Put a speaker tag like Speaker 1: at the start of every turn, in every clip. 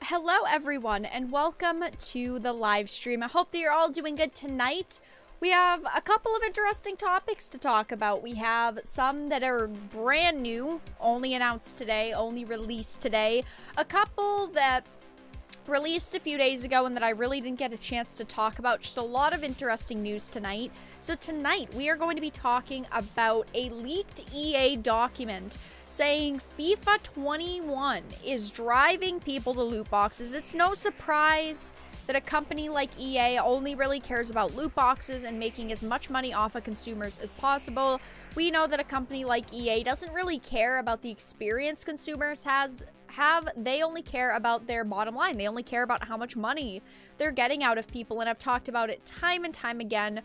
Speaker 1: Hello everyone and welcome to the live stream. I hope that you're all doing good tonight. We have a couple of interesting topics to talk about. We have some that are brand new, only announced today, only released today. A couple that released a few days ago and that I really didn't get a chance to talk about. Just a lot of interesting news tonight. So tonight we are going to be talking about a leaked EA document saying FIFA 21 is driving people to loot boxes. It's no surprise that a company like EA only really cares about loot boxes and making as much money off of consumers as possible. We know that a company like EA doesn't really care about the experience consumers have. They only care about their bottom line. They only care about how much money they're getting out of people, and I've talked about it time and time again.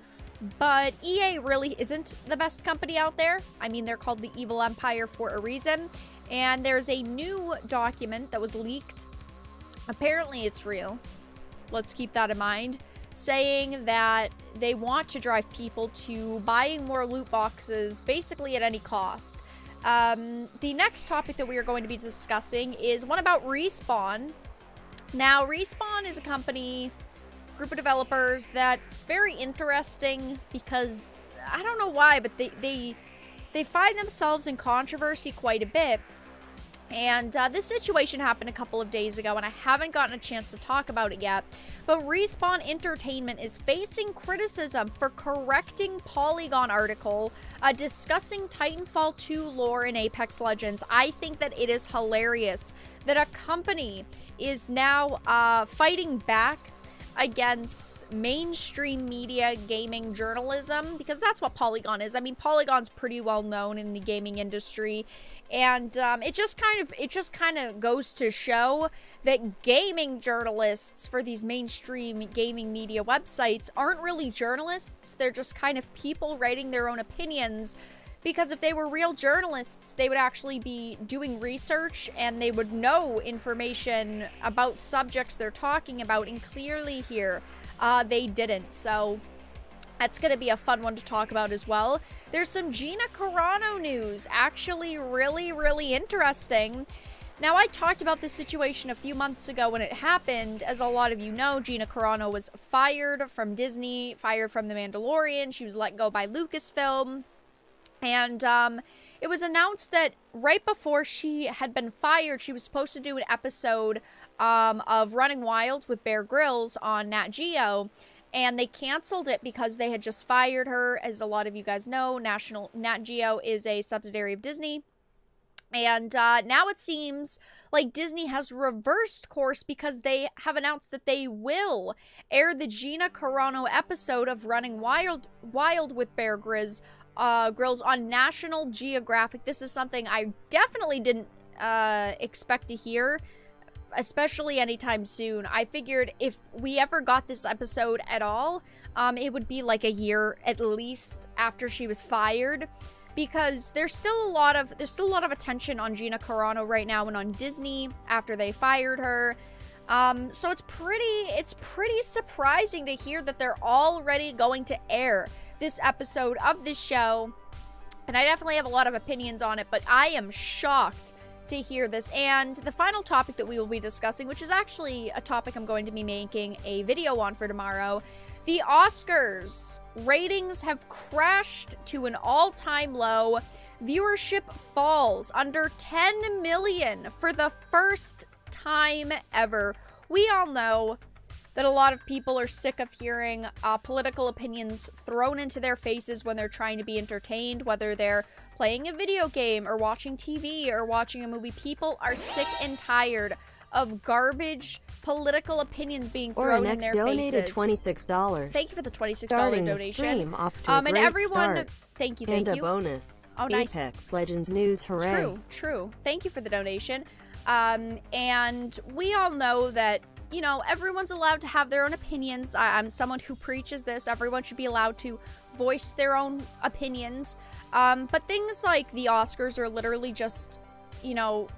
Speaker 1: But EA really isn't the best company out there. I mean, they're called the Evil Empire for a reason. And there's a new document that was leaked. Apparently it's real. Let's keep that in mind. Saying that they want to drive people to buying more loot boxes basically at any cost. The next topic that we are going to be discussing is one about Respawn. Now, Respawn is a company, group of developers that's very interesting because I don't know why, but they find themselves in controversy quite a bit. And this situation happened a couple of days ago, and I haven't gotten a chance to talk about it yet. But Respawn Entertainment is facing criticism for correcting Polygon article discussing Titanfall 2 lore in Apex Legends. I think that it is hilarious that a company is now fighting back against mainstream media gaming journalism, because that's what Polygon is. I mean, Polygon's pretty well known in the gaming industry, and it just kind of goes to show that gaming journalists for these mainstream gaming media websites aren't really journalists. They're just kind of people writing their own opinions. Because if they were real journalists, they would actually be doing research and they would know information about subjects they're talking about, and clearly here, they didn't. So that's going to be a fun one to talk about as well. There's some Gina Carano news, actually really interesting. Now, I talked about this situation a few months ago when it happened. As a lot of you know, Gina Carano was fired from Disney, fired from The Mandalorian. She was let go by Lucasfilm. And it was announced that right before she had been fired, she was supposed to do an episode of Running Wild with Bear Grylls on Nat Geo, and they canceled it because they had just fired her. As a lot of you guys know, Nat Geo is a subsidiary of Disney. And now it seems like Disney has reversed course because they have announced that they will air the Gina Carano episode of Running Wild with Bear Grylls on National Geographic. This is something I definitely didn't expect to hear, especially anytime soon. I figured if we ever got this episode at all, it would be like a year at least after she was fired, because there's still a lot of attention on Gina Carano right now and on Disney after they fired her. So it's pretty surprising to hear that they're already going to air this episode of this show, and I definitely have a lot of opinions on it, but I am shocked to hear this. And the final topic that we will be discussing, which is actually a topic I'm going to be making a video on for tomorrow, the Oscars ratings have crashed to an all-time low. Viewership falls under 10 million for the first time ever. We all know that a lot of people are sick of hearing political opinions thrown into their faces when they're trying to be entertained, whether they're playing a video game or watching TV or watching a movie. People are sick and tired of garbage political opinions being thrown in their faces.
Speaker 2: Donated $26.
Speaker 1: Thank you for the $26
Speaker 2: Starting
Speaker 1: donation.
Speaker 2: The stream off to a
Speaker 1: and
Speaker 2: great
Speaker 1: everyone,
Speaker 2: start.
Speaker 1: thank you.
Speaker 2: And a bonus.
Speaker 1: Oh, nice.
Speaker 2: Apex Legends news, hooray.
Speaker 1: True. Thank you for the donation. And we all know that, you know, everyone's allowed to have their own opinions. I'm someone who preaches this. Everyone should be allowed to voice their own opinions. But things like the Oscars are literally just, you know,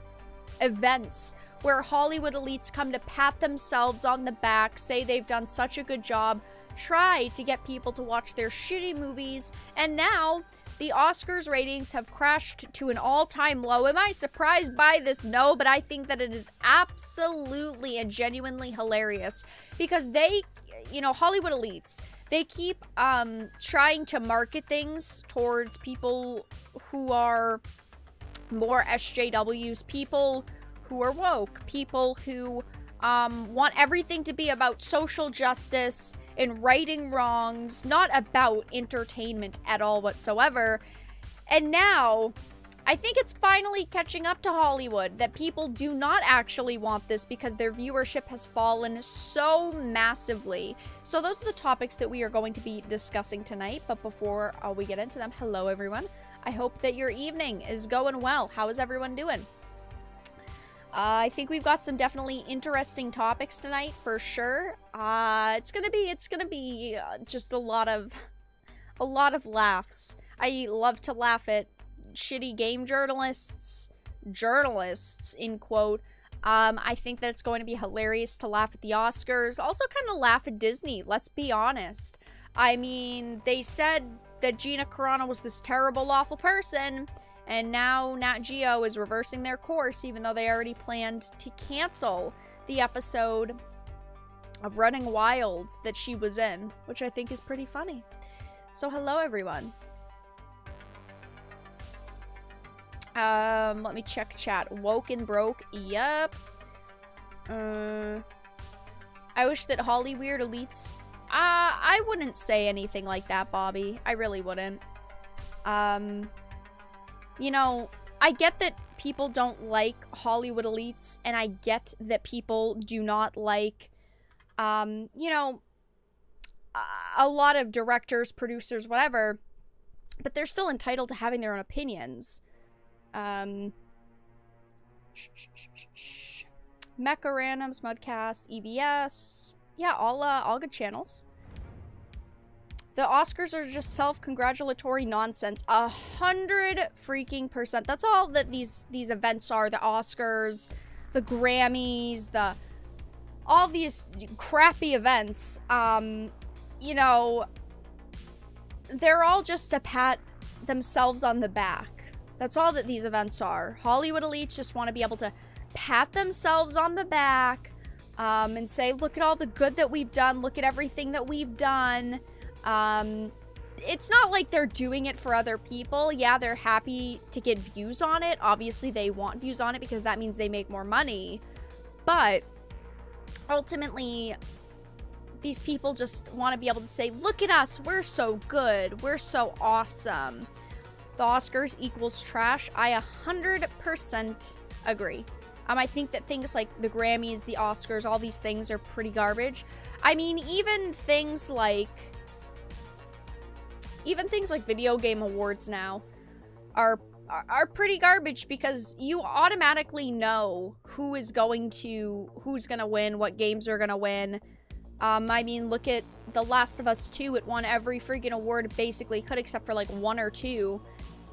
Speaker 1: events where Hollywood elites come to pat themselves on the back, say they've done such a good job tried to get people to watch their shitty movies, and now the Oscars ratings have crashed to an all-time low. Am I surprised by this? No, but I think that it is absolutely and genuinely hilarious because they, you know, Hollywood elites, they keep trying to market things towards people who are more SJWs, people who are woke, people who want everything to be about social justice and righting wrongs, not about entertainment at all whatsoever. And now, I think it's finally catching up to Hollywood that people do not actually want this because their viewership has fallen so massively. So those are the topics that we are going to be discussing tonight. But before we get into them, hello everyone. I hope that your evening is going well. How is everyone doing? I think we've got some definitely interesting topics tonight for sure. It's gonna be just a lot of laughs. I love to laugh at shitty game journalists in quote. I think that it's going to be hilarious to laugh at the Oscars. Also kind of laugh at Disney, let's be honest. I mean, they said that Gina Carano was this terrible, awful person, and now Nat Geo is reversing their course, even though they already planned to cancel the episode of Running Wild that she was in, which I think is pretty funny. So hello, everyone. Let me check chat. Woke and broke. Yep. I wish that Hollyweird elites... I wouldn't say anything like that, Bobby. I really wouldn't. You know, I get that people don't like Hollywood elites, and I get that people do not like, you know, a lot of directors, producers, whatever, but they're still entitled to having their own opinions. Mecha Randoms, Mudcast, EBS, yeah, all good channels. The Oscars are just self-congratulatory nonsense. 100% That's all that these events are. The Oscars, the Grammys, all these crappy events. You know, they're all just to pat themselves on the back. That's all that these events are. Hollywood elites just want to be able to pat themselves on the back and say, look at all the good that we've done. Look at everything that we've done. It's not like they're doing it for other people. Yeah, they're happy to get views on it. Obviously, they want views on it because that means they make more money. But ultimately, these people just want to be able to say, look at us, we're so good, we're so awesome. The Oscars equals trash. I 100% agree. I think that things like the Grammys, the Oscars, all these things are pretty garbage. I mean, even things like video game awards now are pretty garbage because you automatically know who's gonna win, what games are gonna win. I mean, look at The Last of Us 2. It won every freaking award it basically could, except for like 1 or 2.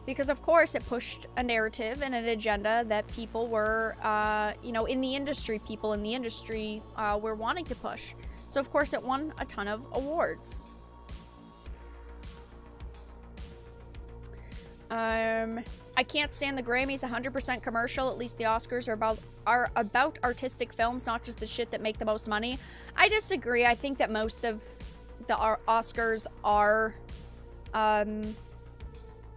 Speaker 1: Because of course it pushed a narrative and an agenda that people were, you know, people in the industry were wanting to push. So of course it won a ton of awards. I can't stand the Grammys. 100% commercial. At least the Oscars are about artistic films, not just the shit that make the most money. I disagree. I think that most of the Oscars are,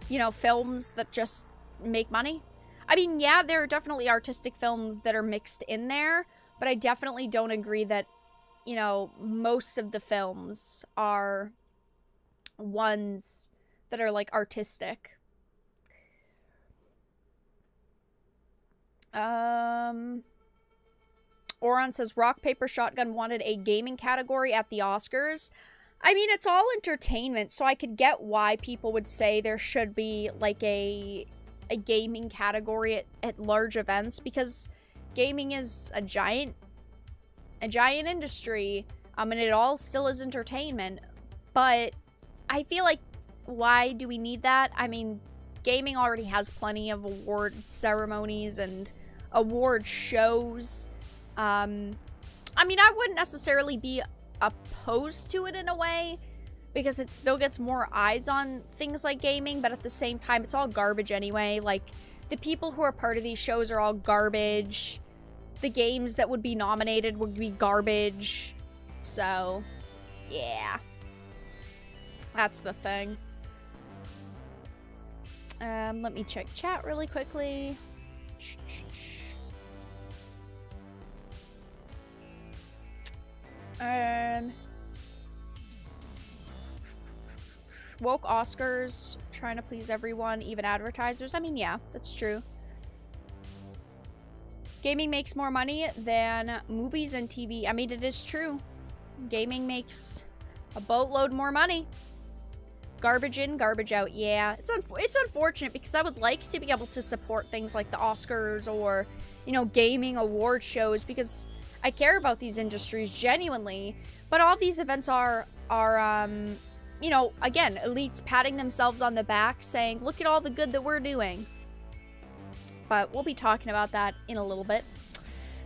Speaker 1: you know, films that just make money. I mean, yeah, there are definitely artistic films that are mixed in there, but I definitely don't agree that, you know, most of the films are ones that are like artistic. Oron says Rock Paper Shotgun wanted a gaming category at the Oscars. I mean, it's all entertainment, so I could get why people would say there should be like a gaming category at large events, because gaming is a giant industry, and it all still is entertainment. But I feel like, why do we need that? I mean, gaming already has plenty of award ceremonies and award shows. I mean, I wouldn't necessarily be opposed to it in a way, because it still gets more eyes on things like gaming, but at the same time, it's all garbage anyway. Like, the people who are part of these shows are all garbage. The games that would be nominated would be garbage. So, yeah. That's the thing. Let me check chat really quickly. Woke Oscars, trying to please everyone, even advertisers. I mean, yeah, that's true. Gaming makes more money than movies and TV. I mean, it is true. Gaming makes a boatload more money. Garbage in, garbage out. Yeah, it's unfortunate because I would like to be able to support things like the Oscars or, you know, gaming award shows, because I care about these industries genuinely. But all these events are you know, again, elites patting themselves on the back saying, look at all the good that we're doing. But we'll be talking about that in a little bit.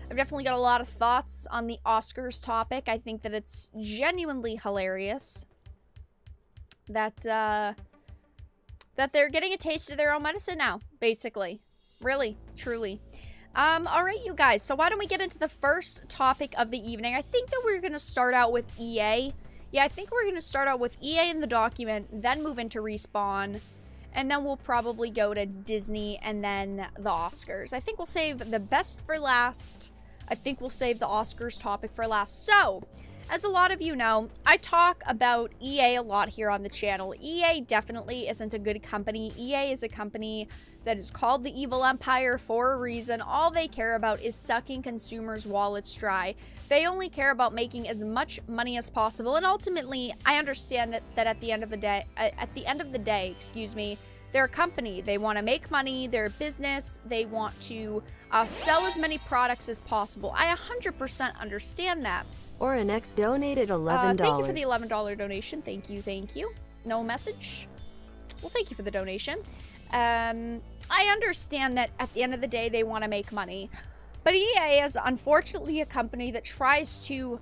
Speaker 1: I've definitely got a lot of thoughts on the Oscars topic. I think that it's genuinely hilarious that that they're getting a taste of their own medicine now, basically. Really, truly. All right, you guys. So why don't we get into the first topic of the evening? I think that we're going to start out with EA. Yeah, I think we're going to start out with EA in the document, then move into Respawn, and then we'll probably go to Disney and then the Oscars. I think we'll save the best for last. I think we'll save the Oscars topic for last. So, as a lot of you know, I talk about EA a lot here on the channel. EA definitely isn't a good company. EA is a company that is called the Evil Empire for a reason. All they care about is sucking consumers' wallets dry. They only care about making as much money as possible. And ultimately, I understand that at the end of the day, excuse me, they're a company. They want to make money. They're a business. They want to sell as many products as possible. I 100% understand that.
Speaker 2: Or an X donated $11.
Speaker 1: Thank you for the $11 donation. Thank you, thank you. No message? Well, thank you for the donation. I understand that at the end of the day, they want to make money. But EA is unfortunately a company that tries to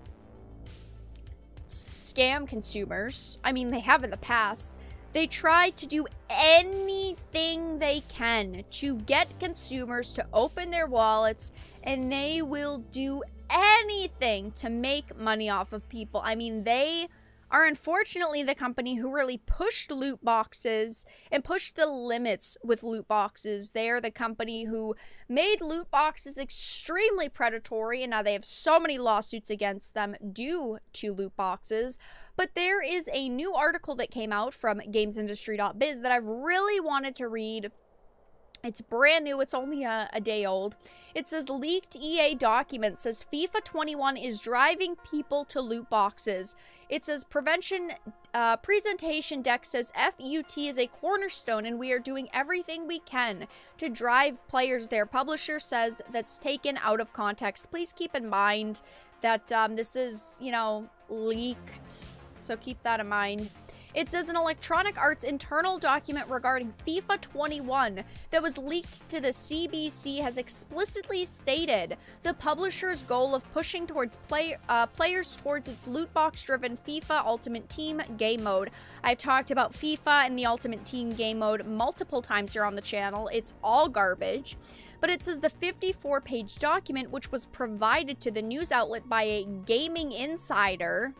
Speaker 1: scam consumers. I mean, they have in the past. They try to do anything they can to get consumers to open their wallets, and they will do anything to make money off of people. I mean, they are unfortunately the company who really pushed loot boxes and pushed the limits with loot boxes. They are the company who made loot boxes extremely predatory, and now they have so many lawsuits against them due to loot boxes. But there is a new article that came out from gamesindustry.biz that I've really wanted to read. It's brand new. It's only a day old. It says, leaked EA document says FIFA 21 is driving people to loot boxes. It says presentation deck says FUT is a cornerstone and we are doing everything we can to drive players there. Publisher says that's taken out of context. Please keep in mind that this is, you know, leaked. So keep that in mind. It says an Electronic Arts internal document regarding FIFA 21 that was leaked to the CBC has explicitly stated the publisher's goal of pushing towards players towards its loot box-driven FIFA Ultimate Team game mode. I've talked about FIFA and the Ultimate Team game mode multiple times here on the channel. It's all garbage. But it says the 54-page document, which was provided to the news outlet by a gaming insider,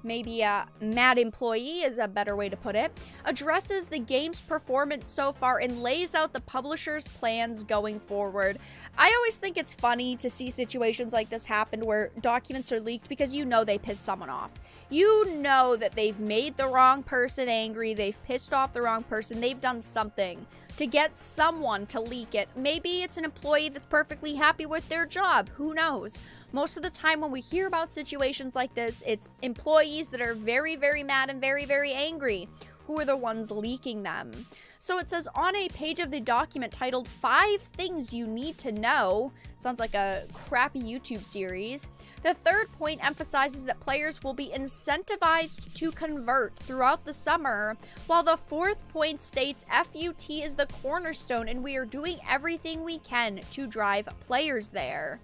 Speaker 1: maybe a mad employee is a better way to put it, addresses the game's performance so far and lays out the publisher's plans going forward. I always think it's funny to see situations like this happen where documents are leaked because you know they piss someone off. You know that they've made the wrong person angry, they've pissed off the wrong person, they've done something to get someone to leak it. Maybe it's an employee that's perfectly happy with their job, who knows? Most of the time when we hear about situations like this, it's employees that are very, very mad and very, very angry who are the ones leaking them. So it says on a page of the document titled 5 Things You Need to Know, sounds like a crappy YouTube series, the third point emphasizes that players will be incentivized to convert throughout the summer, while the fourth point states FUT is the cornerstone and we are doing everything we can to drive players there.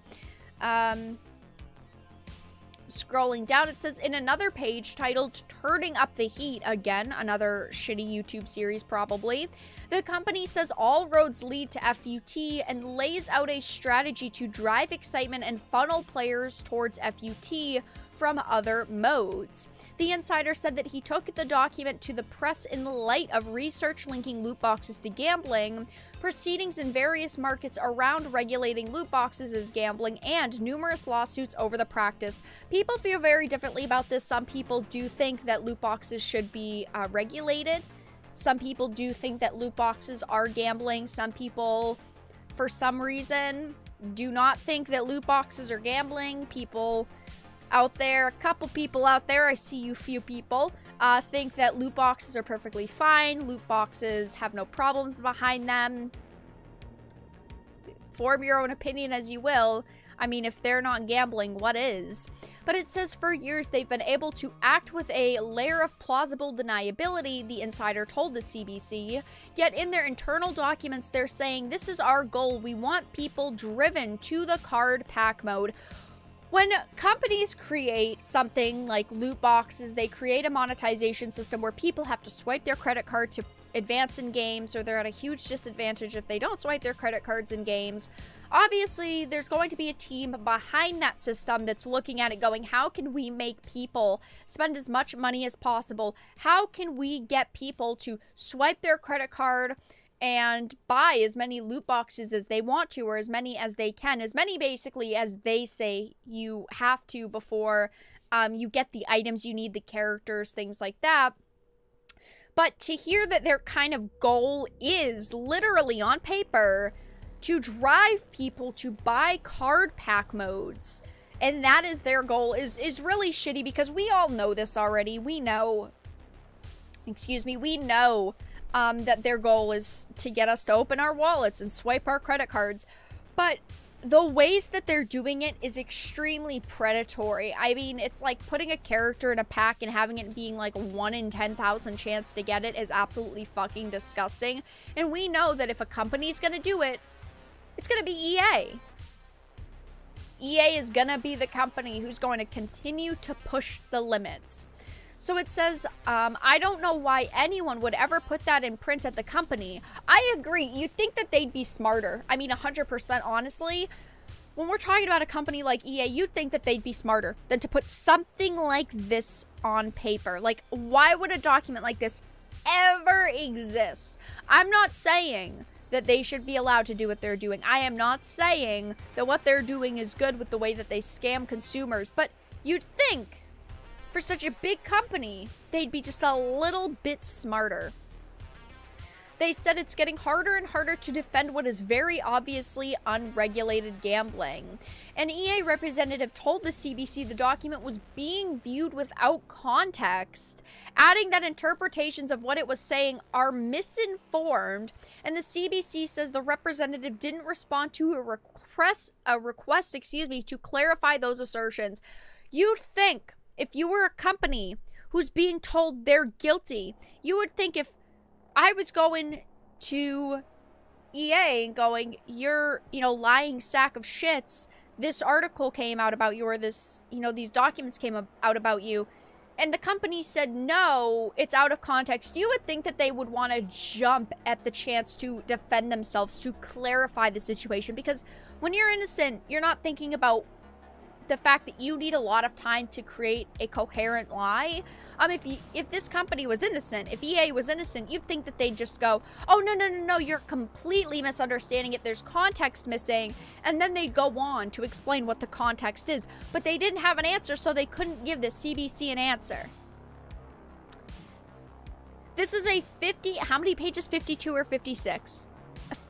Speaker 1: Scrolling down, it says in another page titled Turning Up the Heat, again, another shitty YouTube series probably, the company says all roads lead to FUT and lays out a strategy to drive excitement and funnel players towards FUT from other modes. The insider said that he took the document to the press in light of research linking loot boxes to gambling, proceedings in various markets around regulating loot boxes as gambling, and numerous lawsuits over the practice. People feel very differently about this. Some people do think that loot boxes should be regulated. Some people do think that loot boxes are gambling. Some people, for some reason, do not think that loot boxes are gambling. People out there, a couple people out there, I see you few people, think that loot boxes are perfectly fine. Loot boxes have no problems behind them. Form your own opinion as you will. I mean, if they're not gambling, what is? But it says for years they've been able to act with a layer of plausible deniability, the insider told the CBC. Yet in their internal documents, they're saying, this is our goal. We want people driven to the card pack mode. When companies create something like loot boxes, they create a monetization system where people have to swipe their credit card to advance in games, or they're at a huge disadvantage if they don't swipe their credit cards in games. Obviously, there's going to be a team behind that system that's looking at it going, how can we make people spend as much money as possible? How can we get people to swipe their credit card and buy as many loot boxes as they want to, or as many as they can, as many basically as they say you have to before you get the items you need, the characters, things like that. But to hear that their kind of goal is literally on paper to drive people to buy card pack modes, and that is their goal, is really shitty, because we all know this already. We know that their goal is to get us to open our wallets and swipe our credit cards. But the ways that they're doing it is extremely predatory. I mean, it's like putting a character in a pack and having it being like 1 in 10,000 chance to get it is absolutely fucking disgusting. And we know that if a company's gonna do it, it's gonna be EA. EA is gonna be the company who's going to continue to push the limits. So it says, I don't know why anyone would ever put that in print at the company. I agree. You'd think that they'd be smarter. I mean, 100% honestly. When we're talking about a company like EA, you'd think that they'd be smarter than to put something like this on paper. Like, why would a document like this ever exist? I'm not saying that they should be allowed to do what they're doing. I am not saying that what they're doing is good with the way that they scam consumers. But you'd think, for such a big company, they'd be just a little bit smarter. They said it's getting harder and harder to defend what is very obviously unregulated gambling. An EA representative told the CBC the document was being viewed without context, adding that interpretations of what it was saying are misinformed, and the CBC says the representative didn't respond to a request to clarify those assertions. You'd think, if you were a company who's being told they're guilty, you would think if I was going to EA and going, you're, lying sack of shits, this article came out about you, or this, these documents came out about you, and the company said, no, it's out of context, you would think that they would want to jump at the chance to defend themselves, to clarify the situation, because when you're innocent, you're not thinking about the fact that you need a lot of time to create a coherent lie. If this company was innocent, if EA was innocent, you'd think that they'd just go, oh, no, you're completely misunderstanding it, there's context missing, and then they'd go on to explain what the context is. But they didn't have an answer, so they couldn't give the CBC an answer. This is a how many pages? 52 or 56?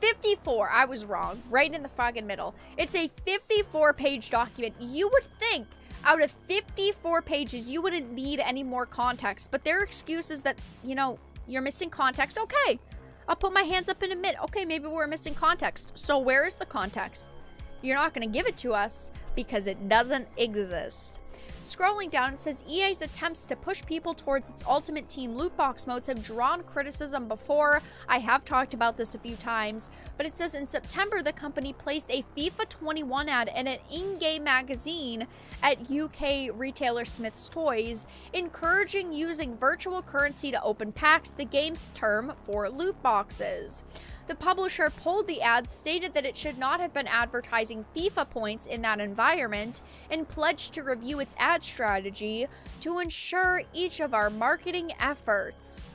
Speaker 1: 54, I was wrong, right in the fucking middle. It's a 54-page document. You would think out of 54 pages, you wouldn't need any more context, but their excuse is that, you're missing context. Okay, I'll put my hands up and admit, okay, maybe we're missing context. So where is the context? You're not going to give it to us because it doesn't exist. Scrolling down, it says EA's attempts to push people towards its Ultimate Team loot box modes have drawn criticism before. I have talked about this a few times, but it says in September the company placed a FIFA 21 ad in an in-game magazine at UK retailer Smith's Toys, encouraging using virtual currency to open packs, the game's term for loot boxes. The publisher pulled the ad, stated that it should not have been advertising FIFA points in that environment, and pledged to review its ad strategy to ensure each of our marketing efforts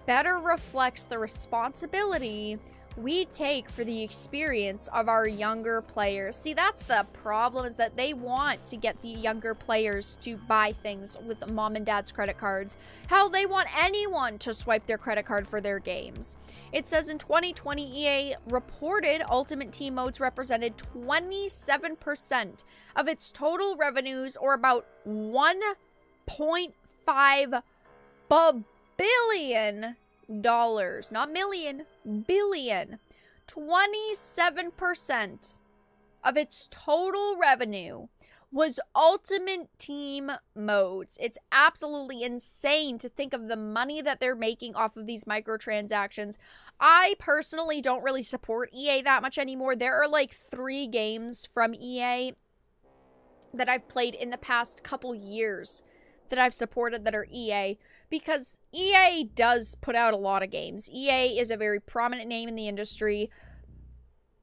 Speaker 1: better reflects the responsibility we take for the experience of our younger players. See, that's the problem, is that they want to get the younger players to buy things with mom and dad's credit cards. Hell, they want anyone to swipe their credit card for their games. It says in 2020, EA reported Ultimate Team modes represented 27% of its total revenues, or about $1.5 billion. Not million, billion. 27% of its total revenue was Ultimate Team modes. It's absolutely insane to think of the money that they're making off of these microtransactions. I personally don't really support EA that much anymore. There are like 3 games from EA that I've played in the past couple years that I've supported that are EA, because EA does put out a lot of games. EA is a very prominent name in the industry,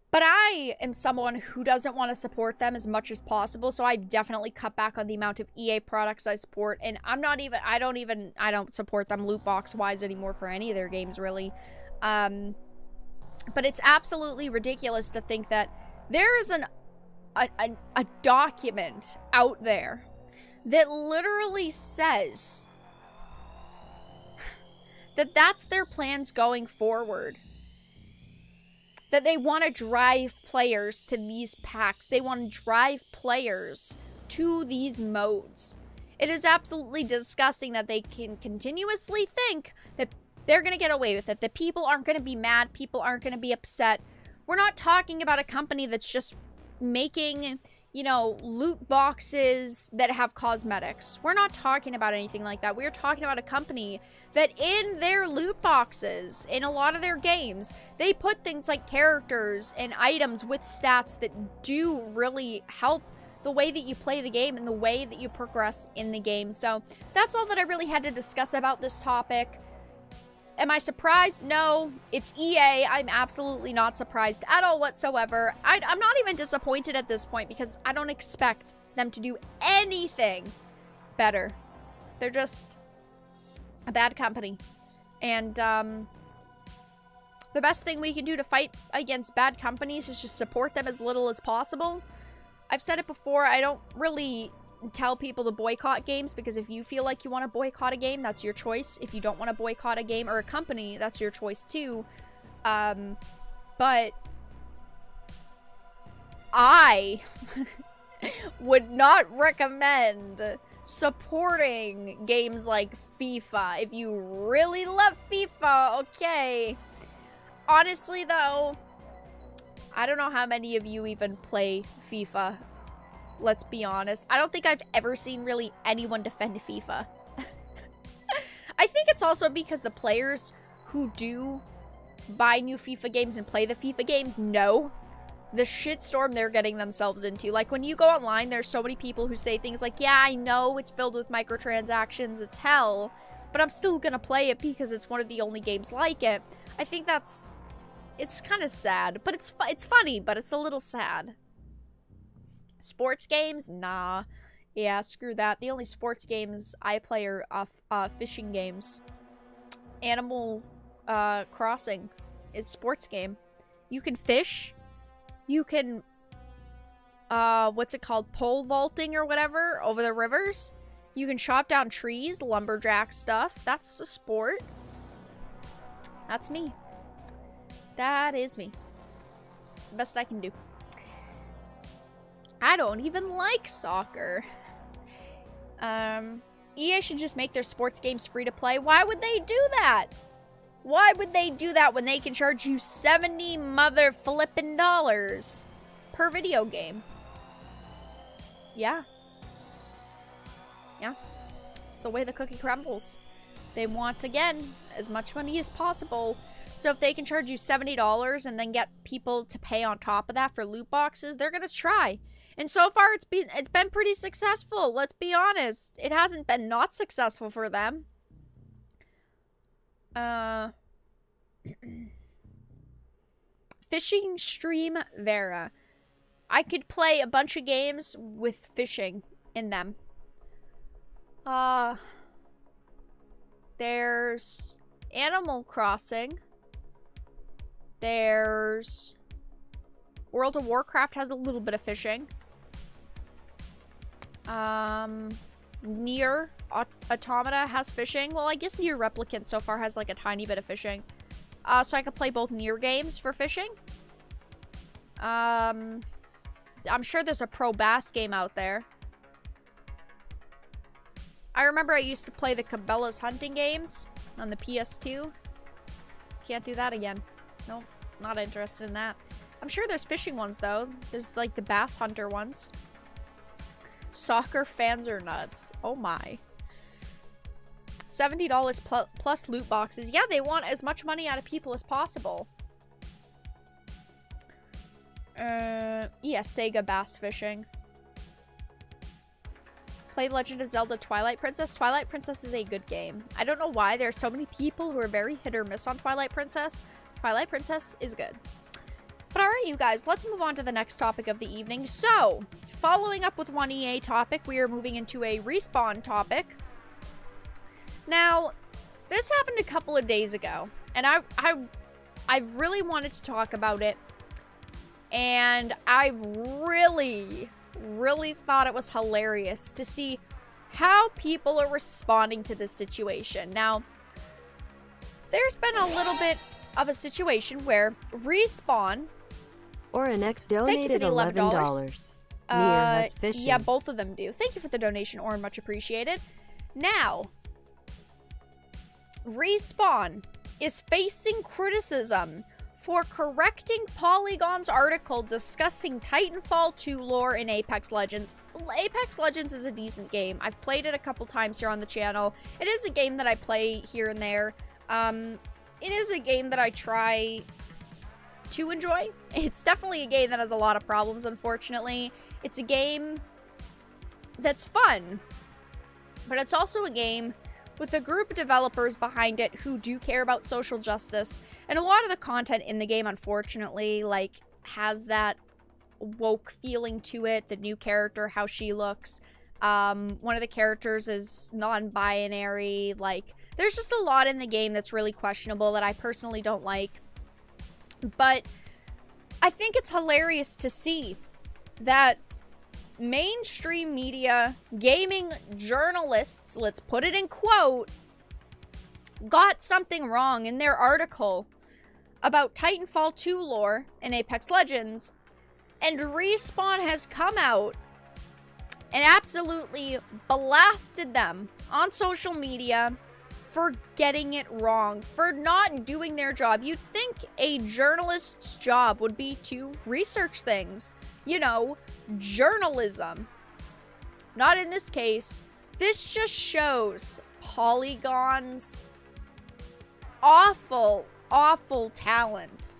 Speaker 1: but I am someone who doesn't want to support them as much as possible, so I've definitely cut back on the amount of EA products I support, and I don't support them loot box wise anymore for any of their games, really. But it's absolutely ridiculous to think that there is a document out there that literally says that that's their plans going forward. That they want to drive players to these packs. They want to drive players to these modes. It is absolutely disgusting that they can continuously think that they're going to get away with it. That people aren't going to be mad. People aren't going to be upset. We're not talking about a company that's just making, you know, loot boxes that have cosmetics. We're not talking about anything like that. We're talking about a company that in their loot boxes, in a lot of their games, they put things like characters and items with stats that do really help the way that you play the game and the way that you progress in the game. So that's all that I really had to discuss about this topic. Am I surprised? No. It's EA. I'm absolutely not surprised at all whatsoever. I'm not even disappointed at this point because I don't expect them to do anything better. They're just a bad company. And the best thing we can do to fight against bad companies is just support them as little as possible. I've said it before, I don't really tell people to boycott games, because if you feel like you want to boycott a game, that's your choice. If you don't want to boycott a game or a company, that's your choice too. But I would not recommend supporting games like FIFA. If you really love FIFA, okay. Honestly though, I don't know how many of you even play FIFA. Let's be honest. I don't think I've ever seen really anyone defend FIFA. I think it's also because the players who do buy new FIFA games and play the FIFA games know the shitstorm they're getting themselves into. Like, when you go online, there's so many people who say things like, yeah, I know it's filled with microtransactions, it's hell, but I'm still gonna play it because it's one of the only games like it. I think it's kind of sad, but it's funny, but it's a little sad. Sports games? Nah. Yeah, screw that. The only sports games I play are fishing games. Animal Crossing is sports game. You can fish. You can, what's it called? Pole vaulting or whatever over the rivers. You can chop down trees, lumberjack stuff. That's a sport. That's me. That is me. Best I can do. I don't even like soccer. EA should just make their sports games free to play. Why would they do that? Why would they do that when they can charge you $70 mother flippin' dollars per video game? Yeah. the way the cookie crumbles. They want, again, as much money as possible. So if they can charge you $70 and then get people to pay on top of that for loot boxes, they're gonna try. And so far, it's been pretty successful. Let's be honest. It hasn't been not successful for them. Fishing stream Vera. I could play a bunch of games with fishing in them. There's Animal Crossing. There's World of Warcraft has a little bit of fishing. Nier Automata has fishing. Well, I guess Nier Replicant so far has like a tiny bit of fishing. So I could play both Nier games for fishing. I'm sure there's a pro bass game out there. I remember I used to play the Cabela's hunting games on the PS2. Can't do that again. Nope, not interested in that. I'm sure there's fishing ones, though. There's, like, the bass hunter ones. Soccer fans are nuts. Oh, my. $70 plus loot boxes. Yeah, they want as much money out of people as possible. Yeah, Sega bass fishing. Play Legend of Zelda Twilight Princess. Twilight Princess is a good game. I don't know why there's so many people who are very hit or miss on Twilight Princess. Twilight Princess is good. But alright, you guys, let's move on to the next topic of the evening. So, following up with one EA topic, we are moving into a Respawn topic. Now, this happened a couple of days ago, and I really wanted to talk about it, and I really thought it was hilarious to see how people are responding to this situation. Now, there's been a little bit of a situation where Respawn...
Speaker 2: Orenex donated $11. Nier has fishing.
Speaker 1: Yeah, both of them do. Thank you for the donation, Oren. Much appreciated. Now, Respawn is facing criticism for correcting Polygon's article discussing Titanfall 2 lore in Apex Legends. Apex Legends is a decent game. I've played it a couple times here on the channel. It is a game that I play here and there. It is a game that I try to enjoy. It's definitely a game that has a lot of problems, unfortunately. It's a game that's fun, but it's also a game with a group of developers behind it who do care about social justice, and a lot of the content in the game, unfortunately, like, has that woke feeling to it. The new character, how she looks. One of the characters is non-binary. Like, there's just a lot in the game that's really questionable that I personally don't like. But I think it's hilarious to see that mainstream media, gaming journalists, let's put it in quote, got something wrong in their article about Titanfall 2 lore in Apex Legends, and Respawn has come out and absolutely blasted them on social media for getting it wrong, for not doing their job. You'd think a journalist's job would be to research things. You know, journalism. Not in this case. This just shows Polygon's awful talent.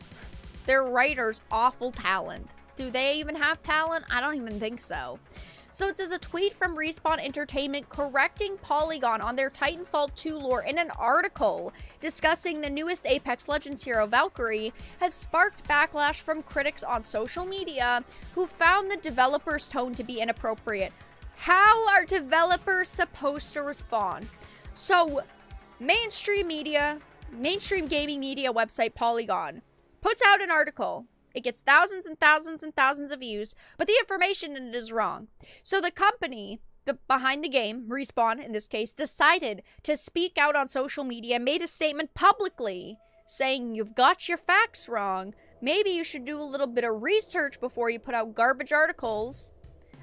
Speaker 1: Their writers' awful talent. Do they even have talent? I don't even think so. So it says a tweet from Respawn Entertainment correcting Polygon on their Titanfall 2 lore in an article discussing the newest Apex Legends hero, Valkyrie, has sparked backlash from critics on social media who found the developers' tone to be inappropriate. How are developers supposed to respond? So, mainstream gaming media website Polygon puts out an article. It gets thousands and thousands and thousands of views, but the information in it is wrong. So the company behind the game, Respawn in this case, decided to speak out on social media and made a statement publicly saying, you've got your facts wrong. Maybe you should do a little bit of research before you put out garbage articles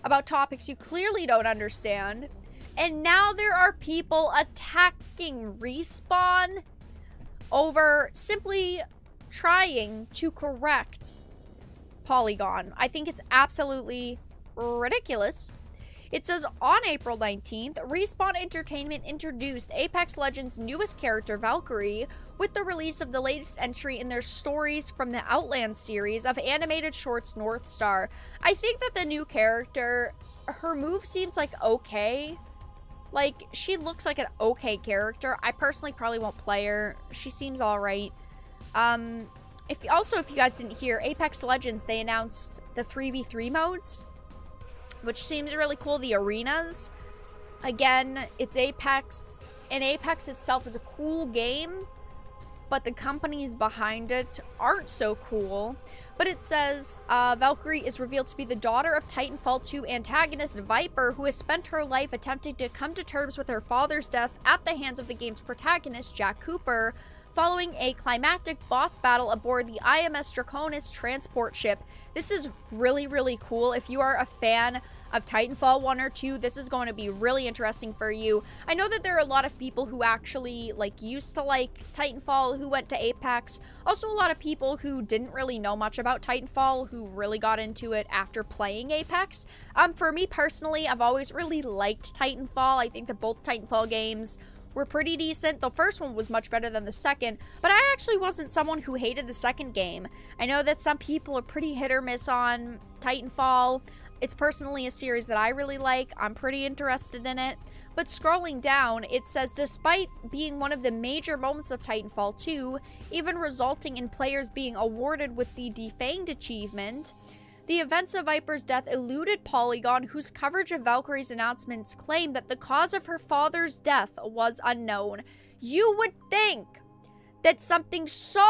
Speaker 1: about topics you clearly don't understand. And now there are people attacking Respawn over simply trying to correct Polygon. I think it's absolutely ridiculous. It says, on April 19th, Respawn Entertainment introduced Apex Legends' newest character, Valkyrie, with the release of the latest entry in their Stories from the Outland series of animated shorts North Star. I think that the new character, her move seems like okay. Like, she looks like an okay character. I personally probably won't play her. She seems alright. If you guys didn't hear, Apex Legends, they announced the 3v3 modes, which seems really cool. The arenas. Again, it's Apex, and Apex itself is a cool game, but the companies behind it aren't so cool. But it says, Valkyrie is revealed to be the daughter of Titanfall 2 antagonist Viper, who has spent her life attempting to come to terms with her father's death at the hands of the game's protagonist, Jack Cooper, following a climactic boss battle aboard the IMS Draconis transport ship. This is really, really cool. If you are a fan of Titanfall 1 or 2, this is going to be really interesting for you. I know that there are a lot of people who actually used to like Titanfall who went to Apex. Also a lot of people who didn't really know much about Titanfall who really got into it after playing Apex. For me personally, I've always really liked Titanfall. I think that both Titanfall games were pretty decent. The first one was much better than the second, but I actually wasn't someone who hated the second game. I know that some people are pretty hit or miss on Titanfall. It's personally a series that I really like. I'm pretty interested in it. But scrolling down, it says, despite being one of the major moments of Titanfall 2, even resulting in players being awarded with the Defanged achievement, the events of Viper's death eluded Polygon, whose coverage of Valkyrie's announcements claimed that the cause of her father's death was unknown. You would think that something so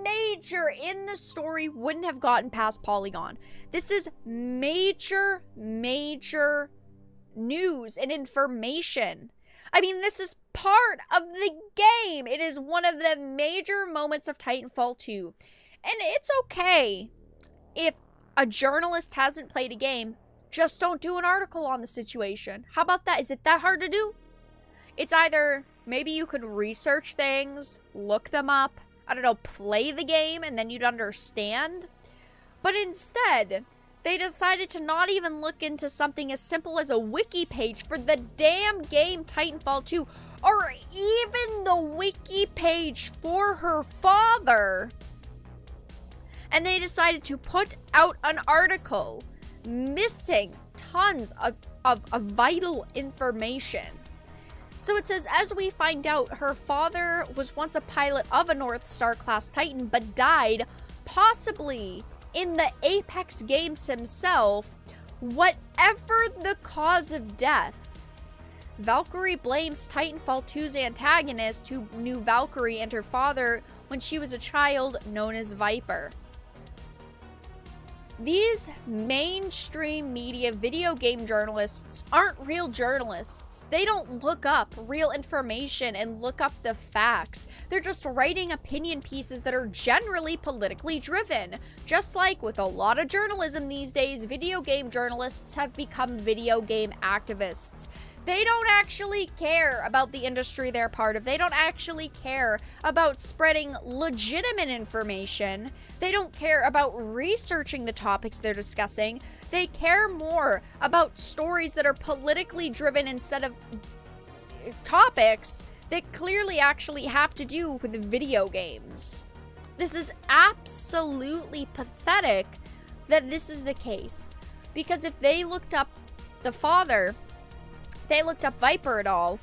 Speaker 1: major in the story wouldn't have gotten past Polygon. This is major, major news and information. I mean, this is part of the game. It is one of the major moments of Titanfall 2. And it's okay if a journalist hasn't played a game, just don't do an article on the situation. How about that? Is it that hard to do? It's either maybe you could research things, look them up, I don't know, play the game, and then you'd understand. But instead, they decided to not even look into something as simple as a wiki page for the damn game Titanfall 2, or even the wiki page for her father. And they decided to put out an article missing tons of vital information. So it says, as we find out, her father was once a pilot of a North Star class Titan, but died possibly in the Apex games himself, whatever the cause of death. Valkyrie blames Titanfall 2's antagonist, who knew Valkyrie and her father when she was a child, known as Viper. These mainstream media video game journalists aren't real journalists. They don't look up real information and look up the facts. They're just writing opinion pieces that are generally politically driven. Just like with a lot of journalism these days, video game journalists have become video game activists. They don't actually care about the industry they're part of. They don't actually care about spreading legitimate information. They don't care about researching the topics they're discussing. They care more about stories that are politically driven instead of topics that clearly actually have to do with video games. This is absolutely pathetic that this is the case. Because if they looked up the father, they looked up Viper at all,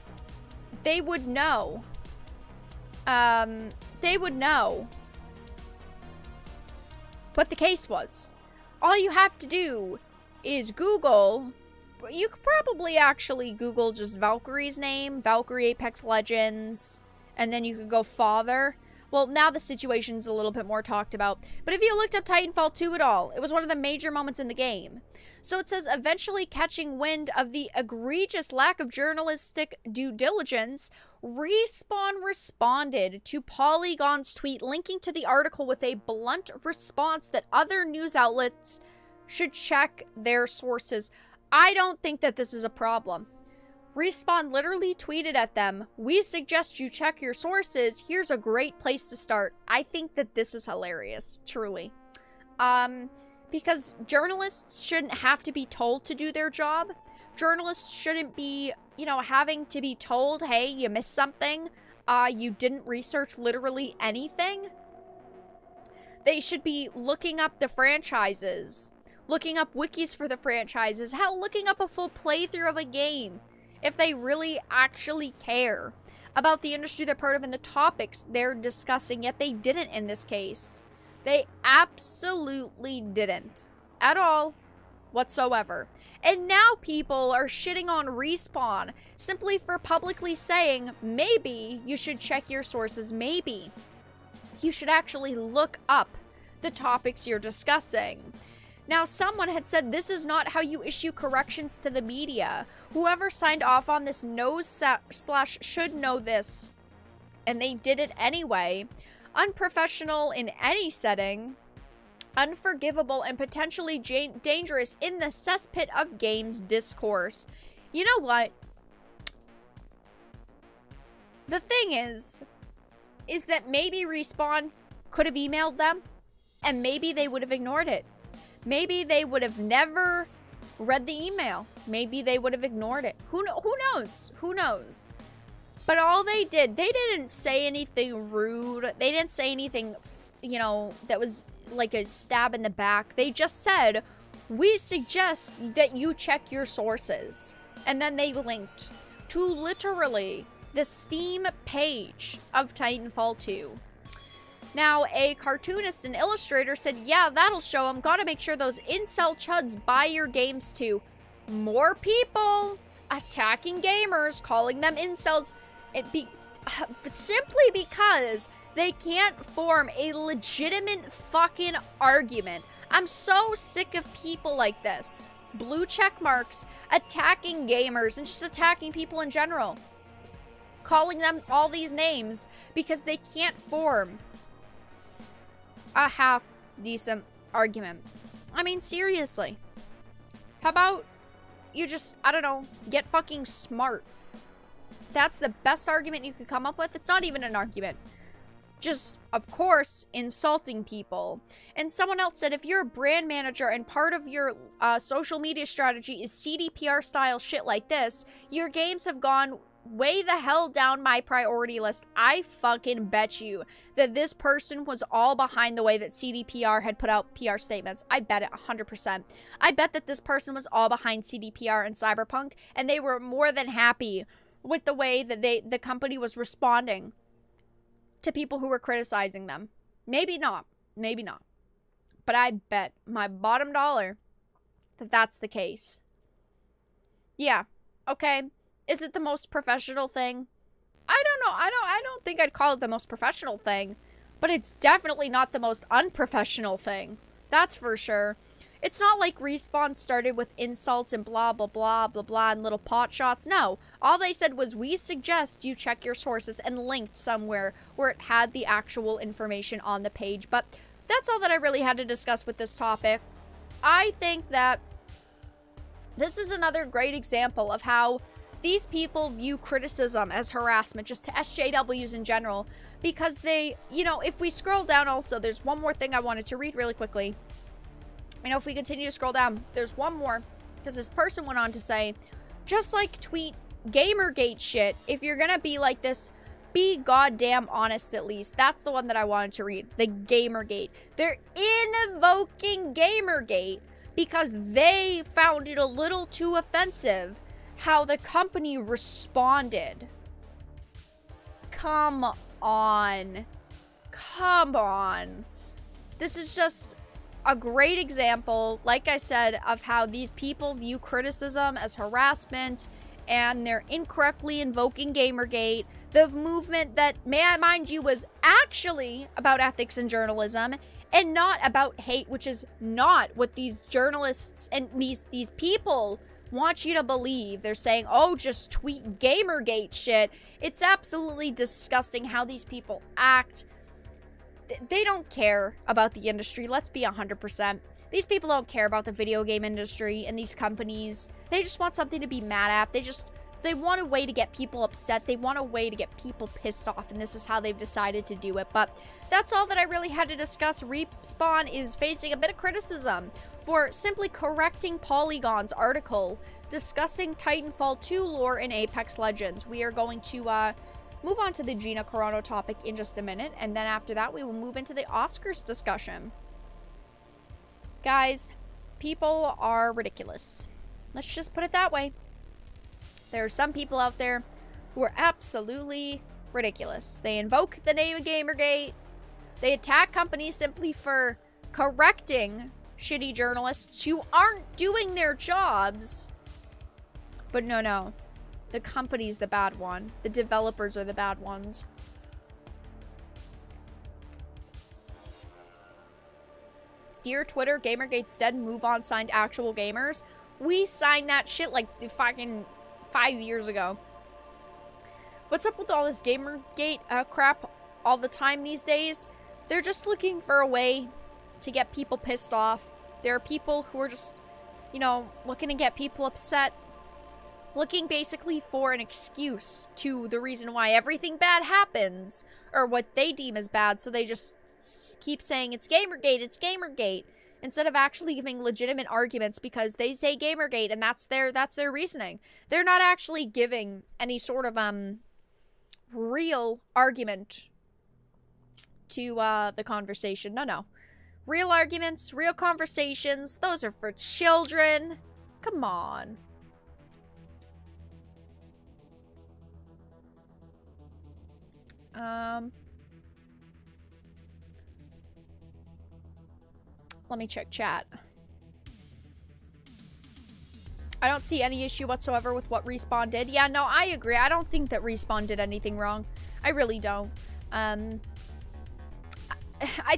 Speaker 1: they would know. They would know what the case was. All you have to do is Google. You could probably actually Google just Valkyrie's name, Valkyrie Apex Legends, and then you could go father. Well, now the situation's a little bit more talked about. But if you looked up Titanfall 2 at all, it was one of the major moments in the game. So it says, eventually catching wind of the egregious lack of journalistic due diligence, Respawn responded to Polygon's tweet linking to the article with a blunt response that other news outlets should check their sources. I don't think that this is a problem. Respawn literally tweeted at them, "We suggest you check your sources. Here's a great place to start." I think that this is hilarious, truly. Because journalists shouldn't have to be told to do their job. Journalists shouldn't be, you know, having to be told, hey, you missed something. You didn't research literally anything. They should be looking up the franchises, looking up wikis for the franchises, hell, looking up a full playthrough of a game if they really actually care about the industry they're part of and the topics they're discussing, yet they didn't in this case. They absolutely didn't. At all. Whatsoever. And now people are shitting on Respawn simply for publicly saying, maybe you should check your sources, maybe you should actually look up the topics you're discussing. Now, someone had said this is not how you issue corrections to the media. Whoever signed off on this knows / should know this, and they did it anyway. Unprofessional in any setting. Unforgivable and potentially dangerous in the cesspit of games discourse. You know what? The thing is that maybe Respawn could have emailed them, and maybe they would have ignored it. Maybe they would have never read the email. Maybe they would have ignored it. Who knows? Who knows? But all they didn't say anything rude. They didn't say anything, you know, that was like a stab in the back. They just said, we suggest that you check your sources. And then they linked to literally the Steam page of Titanfall 2. Now, a cartoonist and illustrator said, yeah, that'll show them. Gotta make sure those incel chuds buy your games too. More people attacking gamers, calling them incels, simply because they can't form a legitimate fucking argument. I'm so sick of people like this. Blue check marks, attacking gamers, and just attacking people in general. Calling them all these names because they can't form a half-decent argument. I mean, seriously. How about you just, I don't know, get fucking smart? That's the best argument you could come up with. It's not even an argument. Just, of course, insulting people. And someone else said, if you're a brand manager and part of your social media strategy is CDPR style shit like this, your games have gone way the hell down my priority list. I fucking bet you that this person was all behind the way that CDPR had put out PR statements. I bet it 100%. I bet that this person was all behind CDPR and Cyberpunk, and they were more than happy with the way that the company was responding to people who were criticizing them. Maybe not. Maybe not. But I bet my bottom dollar that that's the case. Yeah. Okay. Is it the most professional thing? I don't know. I don't think I'd call it the most professional thing. But it's definitely not the most unprofessional thing. That's for sure. It's not like Respawn started with insults and blah, blah, blah, blah, blah, and little pot shots. No. All they said was, we suggest you check your sources, and linked somewhere where it had the actual information on the page. But that's all that I really had to discuss with this topic. I think that this is another great example of how these people view criticism as harassment, just to SJWs in general, because they, you know, if we scroll down also, there's one more thing I wanted to read really quickly. You know, if we continue to scroll down, there's one more, because this person went on to say, just like tweet Gamergate shit, if you're gonna be like this, be goddamn honest at least. That's the one that I wanted to read, the Gamergate. They're invoking Gamergate because they found it a little too offensive how the company responded. Come on. Come on. This is just a great example, like I said, of how these people view criticism as harassment, and they're incorrectly invoking Gamergate, the movement that, may I mind you, was actually about ethics and journalism, and not about hate, which is not what these journalists and these people want you to believe. They're saying, oh, just tweet Gamergate shit. It's absolutely disgusting how these people act. They don't care about the industry. Let's be 100%. These people don't care about the video game industry and these companies. They just want something to be mad at. They want a way to get people upset. They want a way to get people pissed off, and this is how they've decided to do it. But that's all that I really had to discuss. Respawn is facing a bit of criticism for simply correcting Polygon's article discussing Titanfall 2 lore in Apex Legends. We are going to move on to the Gina Carano topic in just a minute, and then after that we will move into the Oscars discussion. Guys, people are ridiculous. Let's just put it that way. There are some people out there who are absolutely ridiculous. They invoke the name of Gamergate. They attack companies simply for correcting shitty journalists who aren't doing their jobs. But no. The company's the bad one. The developers are the bad ones. Dear Twitter, Gamergate's dead. Move on, signed actual gamers. We signed that shit like fucking 5 years ago. What's up with all this Gamergate crap all the time these days? They're just looking for a way to get people pissed off. There are people who are just, you know, looking to get people upset. Looking basically for an excuse to the reason why everything bad happens, or what they deem as bad, so they just keep saying it's Gamergate, it's Gamergate, instead of actually giving legitimate arguments because they say Gamergate and that's their reasoning. They're not actually giving any sort of real argument to the conversation. No. Real arguments, real conversations, those are for children. Come on. Let me check chat. I don't see any issue whatsoever with what Respawn did. Yeah, no, I agree. I don't think that Respawn did anything wrong. I really don't. I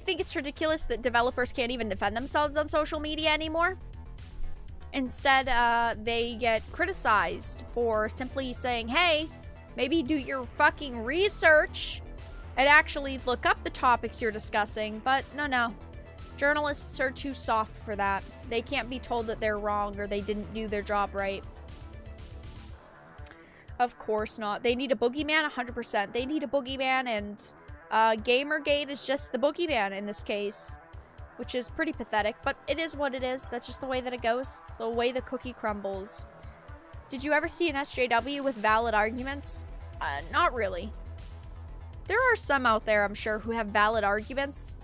Speaker 1: think it's ridiculous that developers can't even defend themselves on social media anymore. Instead, they get criticized for simply saying, hey, maybe do your fucking research and actually look up the topics you're discussing. But no. Journalists are too soft for that. They can't be told that they're wrong or they didn't do their job right. Of course not. They need a boogeyman, 100%. They need a boogeyman, and Gamergate is just the boogeyman in this case, which is pretty pathetic, but it is what it is. That's just the way that it goes. The way the cookie crumbles. Did you ever see an SJW with valid arguments? Not really. There are some out there, I'm sure, who have valid arguments,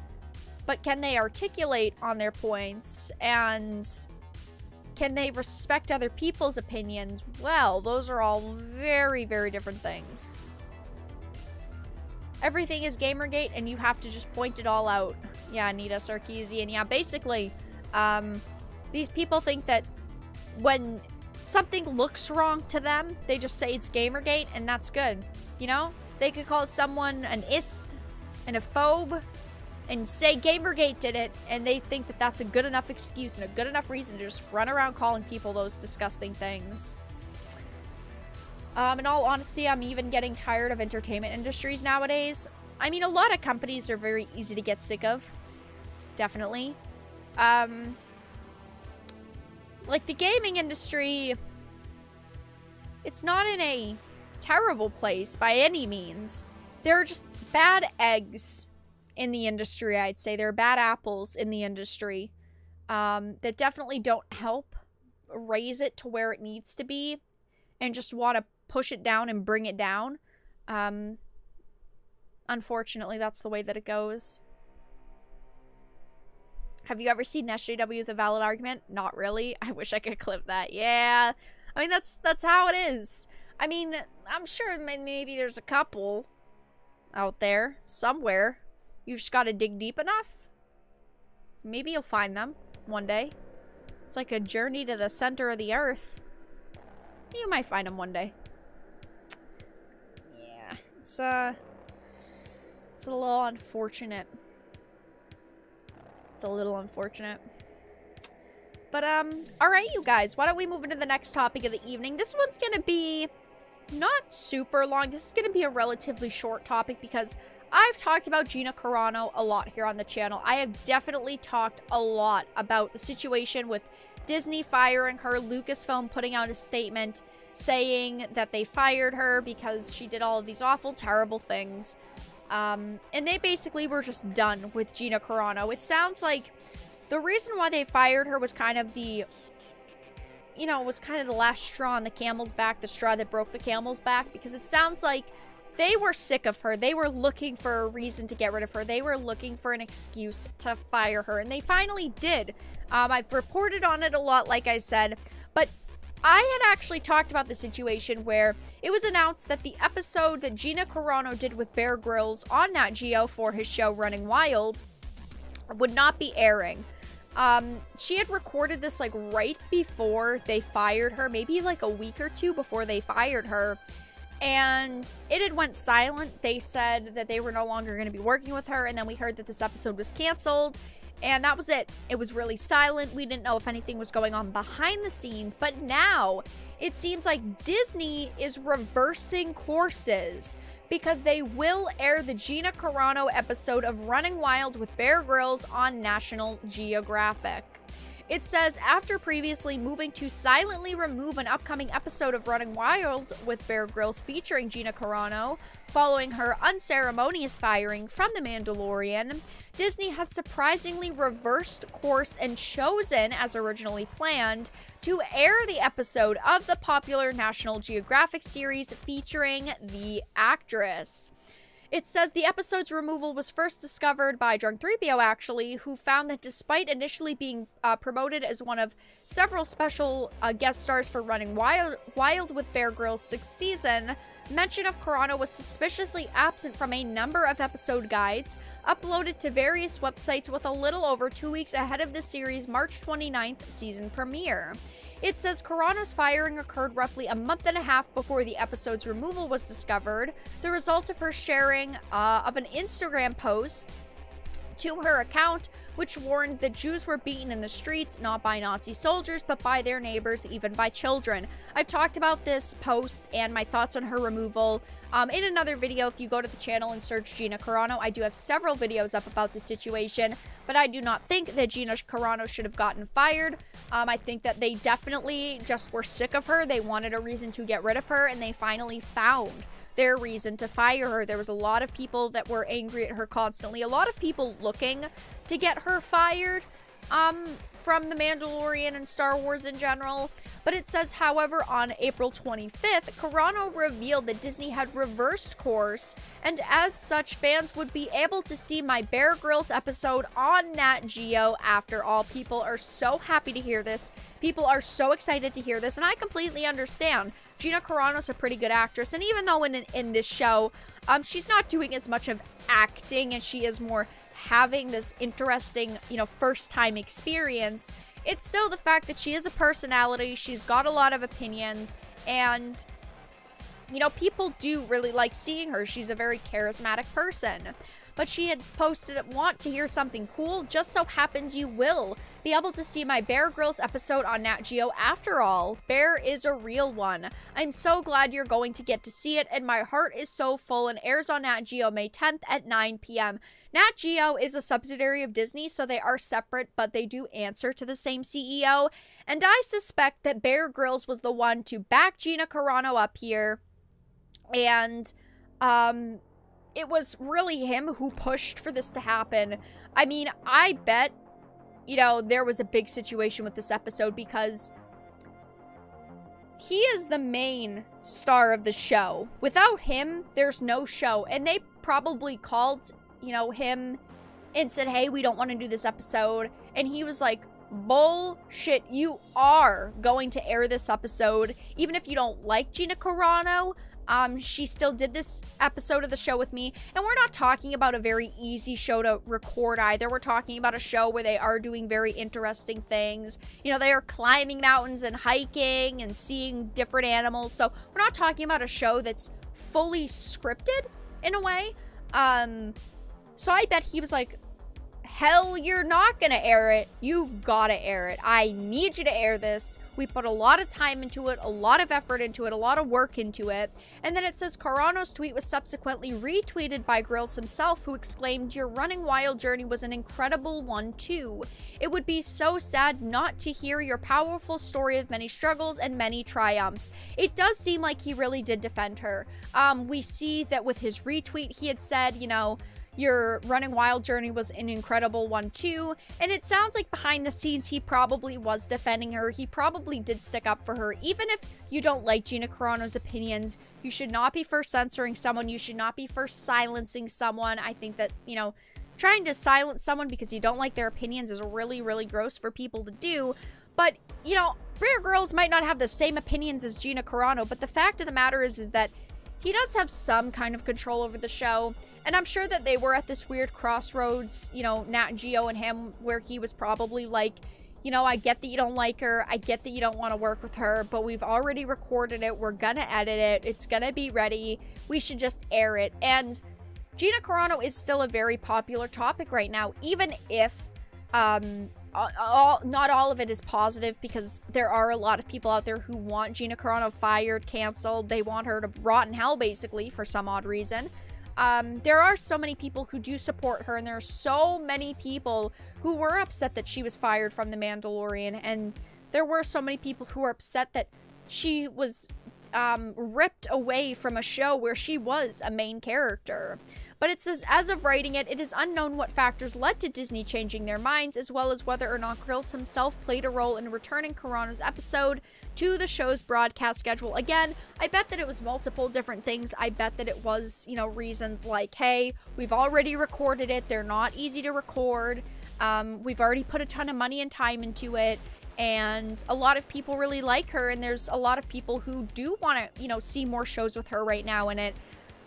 Speaker 1: but can they articulate on their points, and can they respect other people's opinions? Well, those are all very, very different things. Everything is Gamergate, and you have to just point it all out. Yeah, Anita Sarkeesian. Yeah, basically, these people think that when something looks wrong to them, they just say it's Gamergate, and that's good. You know? They could call someone an ist and a phobe and say Gamergate did it, and they think that that's a good enough excuse and a good enough reason to just run around calling people those disgusting things. In all honesty, I'm even getting tired of entertainment industries nowadays. I mean, a lot of companies are very easy to get sick of. Definitely. Like, the gaming industry, it's not in a terrible place by any means. There are just bad eggs in the industry, I'd say. There are bad apples in the industry that definitely don't help raise it to where it needs to be and just want to push it down and bring it down. Unfortunately, that's the way that it goes. Have you ever seen SJW with a valid argument? Not really. I wish I could clip that. Yeah. I mean, that's how it is. I mean, I'm sure maybe there's a couple out there somewhere. You just gotta dig deep enough. Maybe you'll find them one day. It's like a journey to the center of the earth. You might find them one day. Yeah, it's a little unfortunate. It's a little unfortunate. But, alright, you guys. Why don't we move into the next topic of the evening? This one's gonna be not super long. This is gonna be a relatively short topic because I've talked about Gina Carano a lot here on the channel. I have definitely talked a lot about the situation with Disney firing her, Lucasfilm putting out a statement saying that they fired her because she did all of these awful, terrible things. And they basically were just done with Gina Carano. It sounds like the reason why they fired her was kind of the you know, was kind of the last straw on the camel's back, the straw that broke the camel's back, because it sounds like they were sick of her. They were looking for a reason to get rid of her. They were looking for an excuse to fire her, and they finally did. I've reported on it a lot, like I said, but I had actually talked about the situation where it was announced that the episode that Gina Carano did with Bear Grylls on Nat Geo for his show Running Wild would not be airing. She had recorded this like right before they fired her, maybe like a week or two before they fired her, and it had went silent. They said that they were no longer going to be working with her, and then we heard that this episode was canceled, and that was it. It was really silent. We didn't know if anything was going on behind the scenes, but now it seems like Disney is reversing courses, because they will air the Gina Carano episode of Running Wild with Bear Grylls on National Geographic. It says, after previously moving to silently remove an upcoming episode of Running Wild with Bear Grylls featuring Gina Carano, following her unceremonious firing from The Mandalorian, Disney has surprisingly reversed course and chosen, as originally planned, to air the episode of the popular National Geographic series featuring the actress. It says the episode's removal was first discovered by Drunk 3PO, actually, who found that despite initially being promoted as one of several special guest stars for Running Wild with Bear Grylls' 6th season, mention of Carano was suspiciously absent from a number of episode guides uploaded to various websites with a little over 2 weeks ahead of the series' March 29th season premiere. It says Carano's firing occurred roughly a month and a half before the episode's removal was discovered, the result of her sharing of an Instagram post to her account, which warned that Jews were beaten in the streets, not by Nazi soldiers, but by their neighbors, even by children. I've talked about this post and my thoughts on her removal in another video. If you go to the channel and search Gina Carano, I do have several videos up about the situation, but I do not think that Gina Carano should have gotten fired. I think that they definitely just were sick of her. They wanted a reason to get rid of her, and they finally found their reason to fire her. There was a lot of people that were angry at her constantly, a lot of people looking to get her fired from The Mandalorian and Star Wars in general. But it says, however, on April 25th, Carano revealed that Disney had reversed course, and as such, fans would be able to see my Bear Grylls episode on Nat Geo. After all, people are so happy to hear this. People are so excited to hear this, and I completely understand. Gina Carano's a pretty good actress, and even though in this show, she's not doing as much of acting, and she is more having this interesting, you know, first-time experience, it's still the fact that she is a personality, she's got a lot of opinions, and, you know, people do really like seeing her. She's a very charismatic person. But she had posted, want to hear something cool? Just so happens you will be able to see my Bear Grylls episode on Nat Geo. After all, Bear is a real one. I'm so glad you're going to get to see it, and my heart is so full, and airs on Nat Geo May 10th at 9 p.m. Nat Geo is a subsidiary of Disney, so they are separate, but they do answer to the same CEO, and I suspect that Bear Grylls was the one to back Gina Carano up here, and, it was really him who pushed for this to happen. I mean, I bet, you know, there was a big situation with this episode because he is the main star of the show. Without him, there's no show. And they probably called, you know, him and said, hey, we don't want to do this episode. And he was like, bullshit, you are going to air this episode. Even if you don't like Gina Carano, she still did this episode of the show with me, and we're not talking about a very easy show to record either. We're talking about a show where they are doing very interesting things. You know, they are climbing mountains and hiking and seeing different animals, so we're not talking about a show that's fully scripted in a way. So I bet he was like, hell, you're not gonna air it. You've gotta air it. I need you to air this. We put a lot of time into it, a lot of effort into it, a lot of work into it. And then it says Carano's tweet was subsequently retweeted by Grylls himself, who exclaimed, your Running Wild journey was an incredible one too. It would be so sad not to hear your powerful story of many struggles and many triumphs. It does seem like he really did defend her. We see that with his retweet, he had said, you know, Your Running Wild journey was an incredible one too, and it sounds like behind the scenes he probably was defending her. He probably did stick up for her. Even if you don't like Gina Carano's opinions, you should not be for censoring someone. You should not be for silencing someone. I think that, you know, trying to silence someone because you don't like their opinions is really, really gross for people to do. But, you know, Rare Girls might not have the same opinions as Gina Carano, but the fact of the matter is that he does have some kind of control over the show. And I'm sure that they were at this weird crossroads, you know, Nat Geo and him, where he was probably like, you know, I get that you don't like her. I get that you don't want to work with her, but we've already recorded it. We're going to edit it. It's going to be ready. We should just air it. And Gina Carano is still a very popular topic right now, even if not all of it is positive, because there are a lot of people out there who want Gina Carano fired, canceled. They want her to rot in hell, basically, for some odd reason. There are so many people who do support her, and there are so many people who were upset that she was fired from The Mandalorian, and there were so many people who were upset that she was ripped away from a show where she was a main character. But it says, as of writing it, it is unknown what factors led to Disney changing their minds, as well as whether or not Grills himself played a role in returning Carano's episode to the show's broadcast schedule. Again, I bet that it was multiple different things. I bet that it was, you know, reasons like, hey, we've already recorded it. They're not easy to record. We've already put a ton of money and time into it. And a lot of people really like her. And there's a lot of people who do want to, you know, see more shows with her right now in it.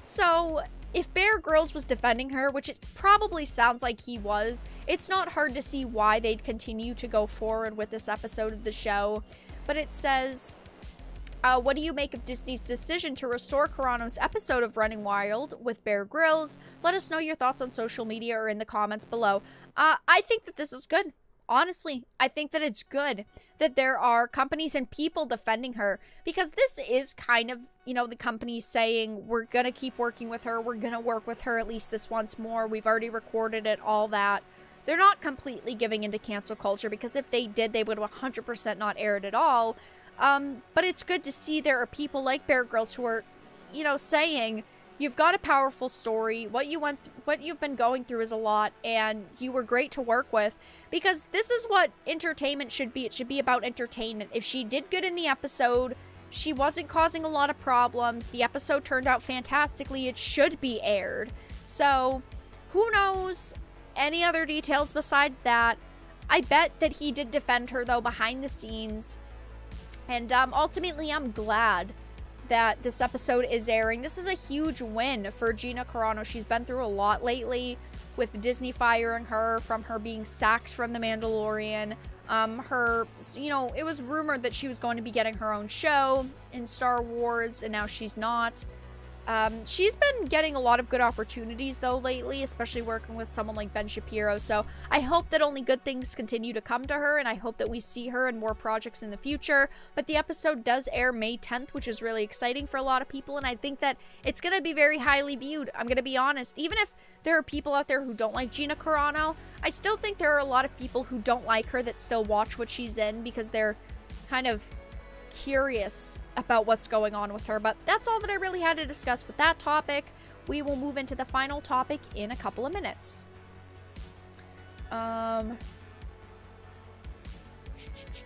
Speaker 1: So if Bear Grylls was defending her, which it probably sounds like he was, it's not hard to see why they'd continue to go forward with this episode of the show. But it says, what do you make of Disney's decision to restore Carano's episode of Running Wild with Bear Grylls? Let us know your thoughts on social media or in the comments below. I think that this is good. Honestly, I think that it's good that there are companies and people defending her, because this is kind of, you know, the company saying, we're going to keep working with her. We're going to work with her at least this once more. We've already recorded it, all that. They're not completely giving into cancel culture, because if they did, they would have 100% not aired at all. But it's good to see there are people like Bear Grylls who are, you know, saying, you've got a powerful story. What you've been going through is a lot, and you were great to work with, because this is what entertainment should be. It should be about entertainment. If she did good in the episode, she wasn't causing a lot of problems, the episode turned out fantastically, it should be aired. So, who knows any other details besides that? I bet that he did defend her, though, behind the scenes. And ultimately, I'm glad that this episode is airing. This is a huge win for Gina Carano. She's been through a lot lately with Disney firing her, from her being sacked from The Mandalorian. You know, it was rumored that she was going to be getting her own show in Star Wars, and now she's not. She's been getting a lot of good opportunities, though, lately, especially working with someone like Ben Shapiro. So I hope that only good things continue to come to her, and I hope that we see her in more projects in the future. But the episode does air May 10th, which is really exciting for a lot of people, and I think that it's going to be very highly viewed. I'm going to be honest. Even if there are people out there who don't like Gina Carano, I still think there are a lot of people who don't like her that still watch what she's in, because they're kind of curious about what's going on with her. But that's all that I really had to discuss with that topic. We will move into the final topic in a couple of minutes.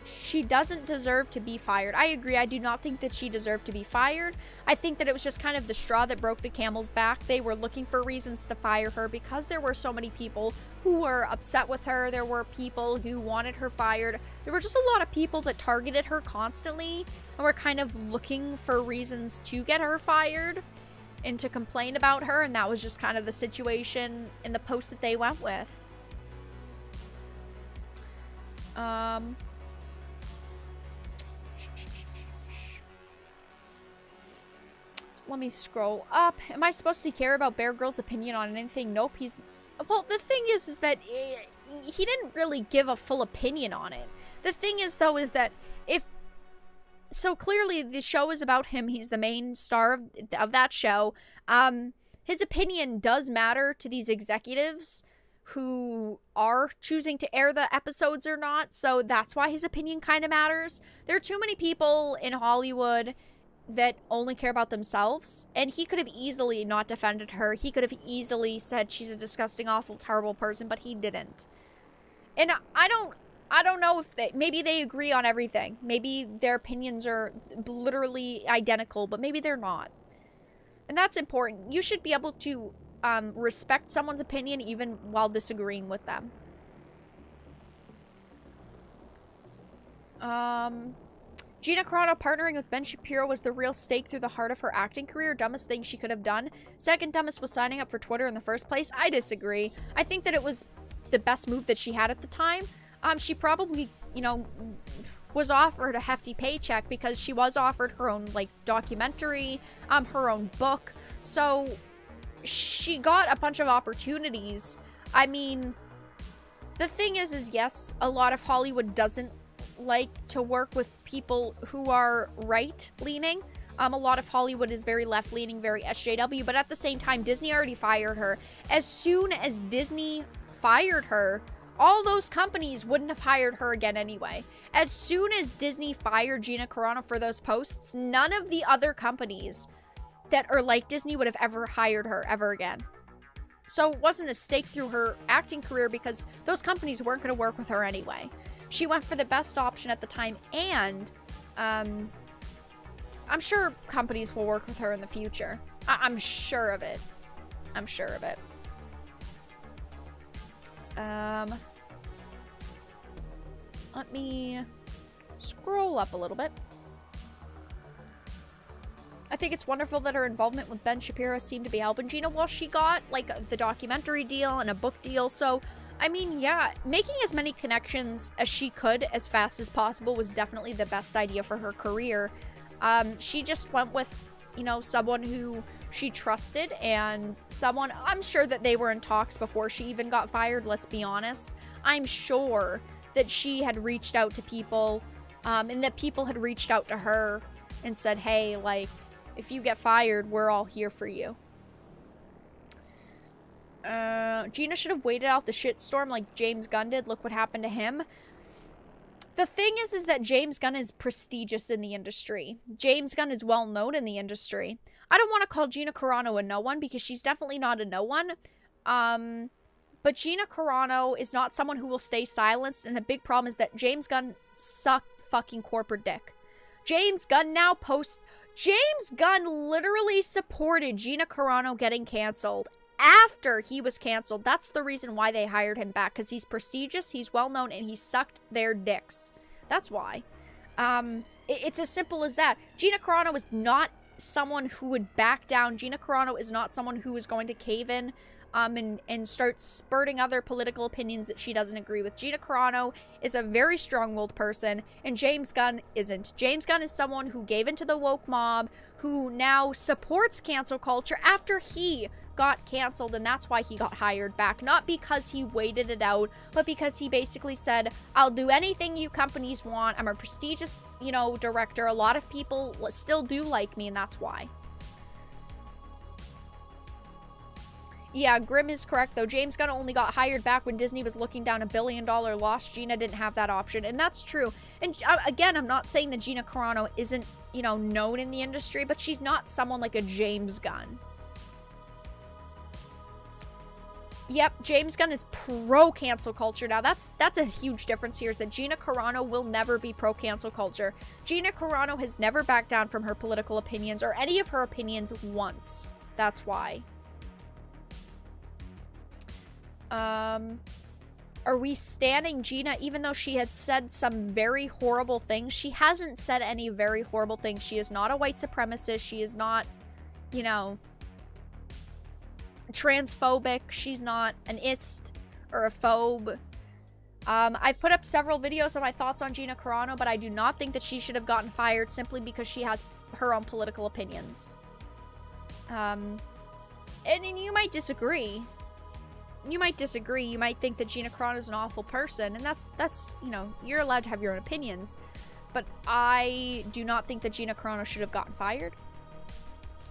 Speaker 1: She doesn't deserve to be fired. I agree. I do not think that she deserved to be fired. I think that it was just kind of the straw that broke the camel's back. They were looking for reasons to fire her because there were so many people who were upset with her. There were people who wanted her fired. There were just a lot of people that targeted her constantly and were kind of looking for reasons to get her fired and to complain about her. And that was just kind of the situation in the post that they went with. Let me scroll up. Am I supposed to care about Bear Grylls' opinion on anything? Nope. Well, the thing is that he didn't really give a full opinion on it. The thing is, though, is that so clearly the show is about him. He's the main star of that show. His opinion does matter to these executives who are choosing to air the episodes or not. So that's why his opinion kind of matters. There are too many people in Hollywood that only care about themselves, and he could have easily not defended her. He could have easily said she's a disgusting, awful, terrible person, but he didn't. And I don't know if maybe they agree on everything. Maybe their opinions are literally identical, but maybe they're not. And that's important. You should be able to respect someone's opinion even while disagreeing with them. Gina Carano partnering with Ben Shapiro was the real stake through the heart of her acting career. Dumbest thing she could have done. Second dumbest was signing up for Twitter in the first place. I disagree. I think that it was the best move that she had at the time. She probably, you know, was offered a hefty paycheck because she was offered her own, like, documentary, her own book. So she got a bunch of opportunities. I mean, the thing is yes, a lot of Hollywood doesn't like to work with people who are right-leaning. A lot of Hollywood is very left-leaning, very SJW, but at the same time, Disney already fired her. As soon as Disney fired her, all those companies wouldn't have hired her again anyway. As soon as Disney fired Gina Carano for those posts, none of the other companies that are like Disney would have ever hired her ever again. So it wasn't a stake through her acting career because those companies weren't going to work with her anyway. She went for the best option at the time, and I'm sure companies will work with her in the future. I'm sure of it. I'm sure of it. Let me scroll up a little bit. I think it's wonderful that her involvement with Ben Shapiro seemed to be helping Gina. Well, she got, like, the documentary deal and a book deal, so, I mean, yeah, making as many connections as she could as fast as possible was definitely the best idea for her career. She just went with, you know, someone who she trusted, and someone, I'm sure that they were in talks before she even got fired, let's be honest. I'm sure that she had reached out to people, and that people had reached out to her and said, hey, like, if you get fired, we're all here for you. Gina should have waited out the shitstorm like James Gunn did. Look what happened to him. The thing is that James Gunn is prestigious in the industry. James Gunn is well known in the industry. I don't want to call Gina Carano a no one because she's definitely not a no one. But Gina Carano is not someone who will stay silenced, and a big problem is that James Gunn sucked fucking corporate dick. James Gunn now posts... James Gunn literally supported Gina Carano getting canceled after he was canceled. That's the reason why they hired him back, because he's prestigious, he's well known, and he sucked their dicks. That's why. It's as simple as that. Gina Carano is not someone who would back down. Gina Carano is not someone who is going to cave in and start spurting other political opinions that she doesn't agree with. Gina Carano is a very strong-willed person, and James Gunn isn't. James Gunn is someone who gave into the woke mob, who now supports cancel culture after he got canceled, and that's why he got hired back. Not because he waited it out, but because he basically said, I'll do anything you companies want. I'm a prestigious, you know, director. A lot of people still do like me, and that's why. Yeah, Grim is correct, though. James Gunn only got hired back when Disney was looking down $1 billion loss. Gina didn't have that option, and that's true. And again, I'm not saying that Gina Carano isn't, you know, known in the industry, but she's not someone like a James Gunn. Yep, James Gunn is pro-cancel culture. Now, that's a huge difference here, is that Gina Carano will never be pro-cancel culture. Gina Carano has never backed down from her political opinions or any of her opinions once. That's why. Are we standing Gina even though she had said some very horrible things? She hasn't said any very horrible things. She is not a white supremacist. She is not, you know, transphobic. She's not an ist or a phobe. I've put up several videos of my thoughts on Gina Carano, but I do not think that she should have gotten fired simply because she has her own political opinions. And you might disagree. You might disagree. You might think that Gina Carano is an awful person, and that's, you know, you're allowed to have your own opinions. But I do not think that Gina Carano should have gotten fired.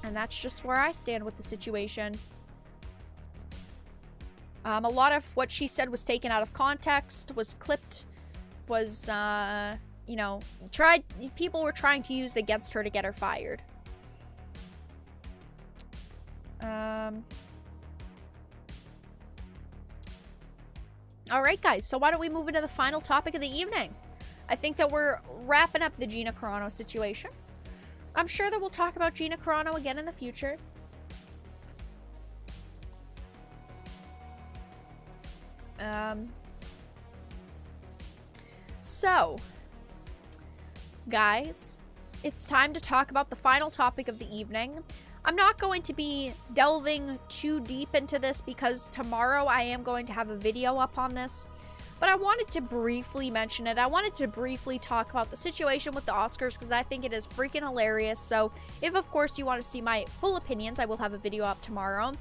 Speaker 1: And that's just where I stand with the situation. A lot of what she said was taken out of context, was clipped, was you know, people were trying to use against her to get her fired. All right, guys, so why don't we move into the final topic of the evening? I think that we're wrapping up the Gina Carano situation. I'm sure that we'll talk about Gina Carano again in the future. So, guys, it's time to talk about the final topic of the evening. I'm not going to be delving too deep into this because tomorrow I am going to have a video up on this, but I wanted to briefly mention it. I wanted to briefly talk about the situation with the Oscars because I think it is freaking hilarious. So if, of course, you want to see my full opinions, I will have a video up tomorrow.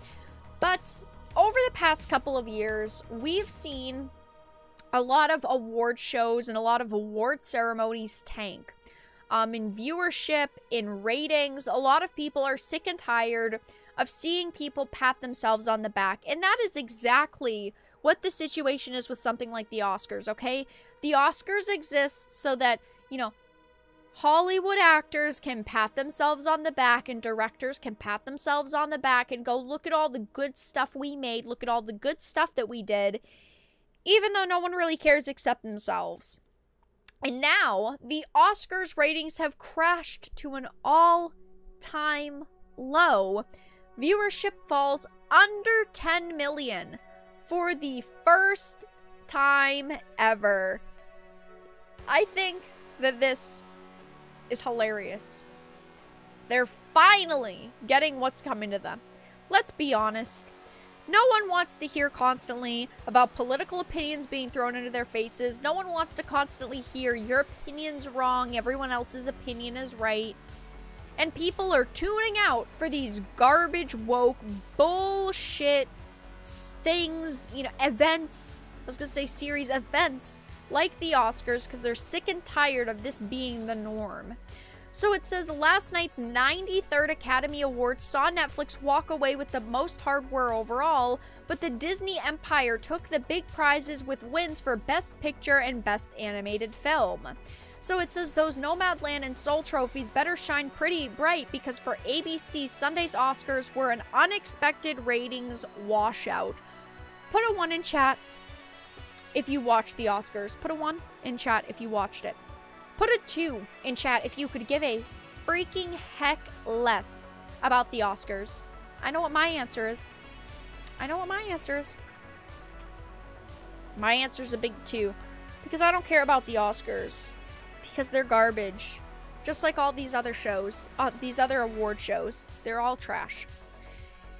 Speaker 1: But over the past couple of years, we've seen a lot of award shows and a lot of award ceremonies tank. In viewership, in ratings, a lot of people are sick and tired of seeing people pat themselves on the back. And that is exactly what the situation is with something like the Oscars, okay? The Oscars exist so that, you know, Hollywood actors can pat themselves on the back and directors can pat themselves on the back and go, look at all the good stuff we made, look at all the good stuff that we did, even though no one really cares except themselves. And now, the Oscars ratings have crashed to an all-time low. Viewership falls under 10 million for the first time ever. I think that this is hilarious. They're finally getting what's coming to them. Let's be honest. No one wants to hear constantly about political opinions being thrown into their faces. No one wants to constantly hear your opinion's wrong, everyone else's opinion is right. And people are tuning out for these garbage, woke, bullshit things, you know, events. I was gonna say series, events like the Oscars because they're sick and tired of this being the norm. So it says last night's 93rd Academy Awards saw Netflix walk away with the most hardware overall, but the Disney empire took the big prizes with wins for Best Picture and Best Animated Film. So it says those Nomadland and Soul trophies better shine pretty bright because for ABC, Sunday's Oscars were an unexpected ratings washout. Put a 1 in chat if you watched the Oscars. Put a 1 in chat if you watched it. Put a 2 in chat if you could give a freaking heck less about the Oscars. I know what my answer is. I know what my answer is. My answer is a big 2. Because I don't care about the Oscars. Because they're garbage. Just like all these other shows. These other award shows. They're all trash.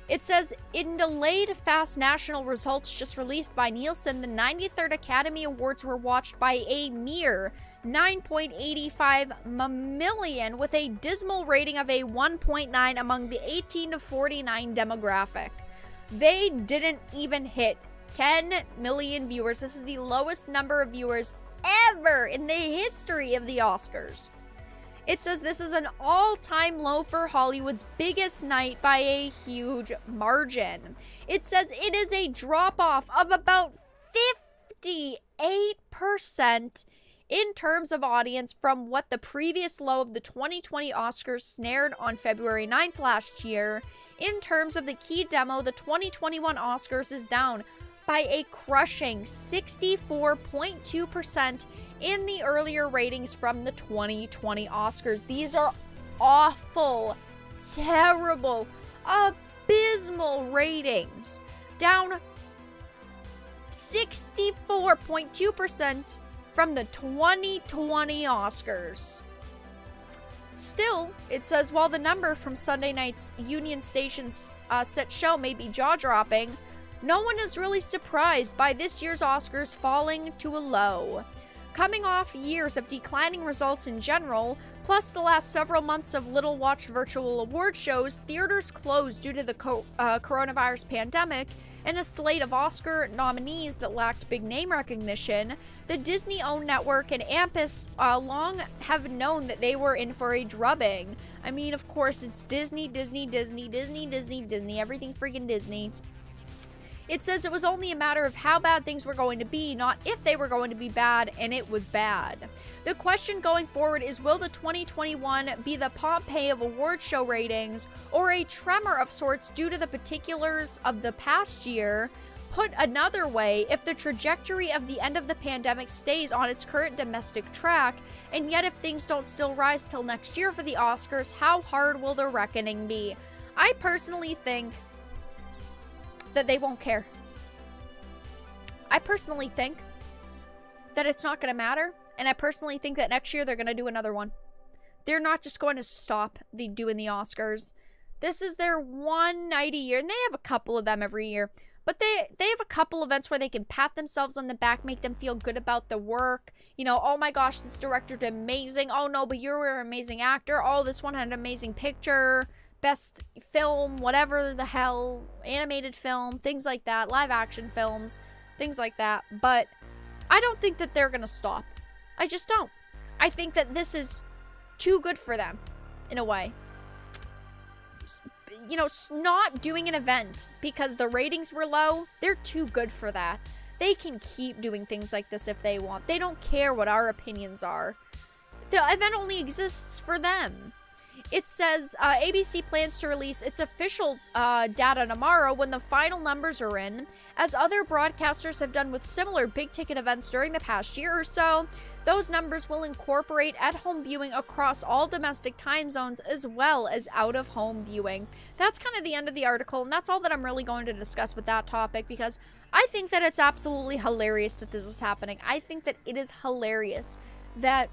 Speaker 1: It says, in delayed fast national results just released by Nielsen, the 93rd Academy Awards were watched by a mere 9.85 million with a dismal rating of a 1.9 among the 18 to 49 demographic. They didn't even hit 10 million viewers. This is the lowest number of viewers ever in the history of the Oscars. It says this is an all-time low for Hollywood's biggest night by a huge margin. It says it is a drop-off of about 58% in terms of audience from what the previous low of the 2020 Oscars snared on February 9th last year. In terms of the key demo, the 2021 Oscars is down by a crushing 64.2% in the earlier ratings from the 2020 Oscars. These are awful, terrible, abysmal ratings. Down 64.2% from the 2020 Oscars. Still, it says while the number from Sunday night's Union Station's set show may be jaw-dropping, no one is really surprised by this year's Oscars falling to a low. Coming off years of declining results in general, plus the last several months of little-watched virtual award shows, theaters closed due to the coronavirus pandemic, and a slate of Oscar nominees that lacked big-name recognition, the Disney-owned network and Ampus long have known that they were in for a drubbing. I mean, of course, it's Disney, Disney, Disney, Disney, Disney, Disney, everything freaking Disney. It says it was only a matter of how bad things were going to be, not if they were going to be bad, and it was bad. The question going forward is, will the 2021 be the Pompeii of award show ratings, or a tremor of sorts due to the particulars of the past year? Put another way, if the trajectory of the end of the pandemic stays on its current domestic track, and yet if things don't still rise till next year for the Oscars, how hard will the reckoning be? I personally think that they won't care. I personally think that it's not going to matter, and I personally think that next year they're going to do another one. They're not just going to stop doing the Oscars. This is their one night a year, and they have a couple of them every year. But they have a couple events where they can pat themselves on the back, make them feel good about the work. You know, oh my gosh, this director did amazing. Oh no, but you were an amazing actor. Oh, this one had an amazing picture, best film, whatever the hell, animated film, things like that, live action films, things like that. But I don't think that they're going to stop. I just don't. I think that this is too good for them, in a way. You know, not doing an event because the ratings were low, they're too good for that. They can keep doing things like this if they want. They don't care what our opinions are. The event only exists for them. It says ABC plans to release its official data tomorrow when the final numbers are in. As other broadcasters have done with similar big-ticket events during the past year or so, those numbers will incorporate at-home viewing across all domestic time zones as well as out-of-home viewing. That's kind of the end of the article, and that's all that I'm really going to discuss with that topic, because I think that it's absolutely hilarious that this is happening. I think that it is hilarious that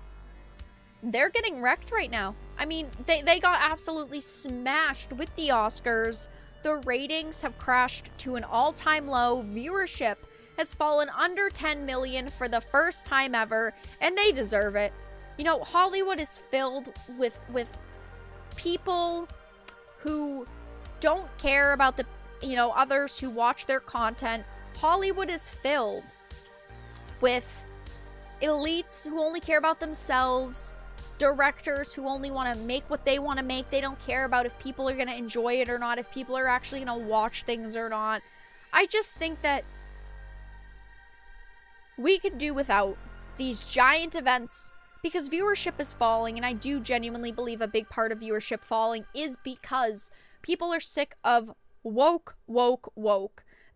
Speaker 1: they're getting wrecked right now. I mean, they got absolutely smashed with the Oscars. The ratings have crashed to an all-time low. Viewership has fallen under 10 million for the first time ever, and they deserve it. You know, Hollywood is filled with people who don't care about the, you know, others who watch their content. Hollywood is filled with elites who only care about themselves, directors who only want to make what they want to make. They don't care about if people are going to enjoy it or not, if people are actually going to watch things or not. I just think that we could do without these giant events because viewership is falling, and I do genuinely believe a big part of viewership falling is because people are sick of woke.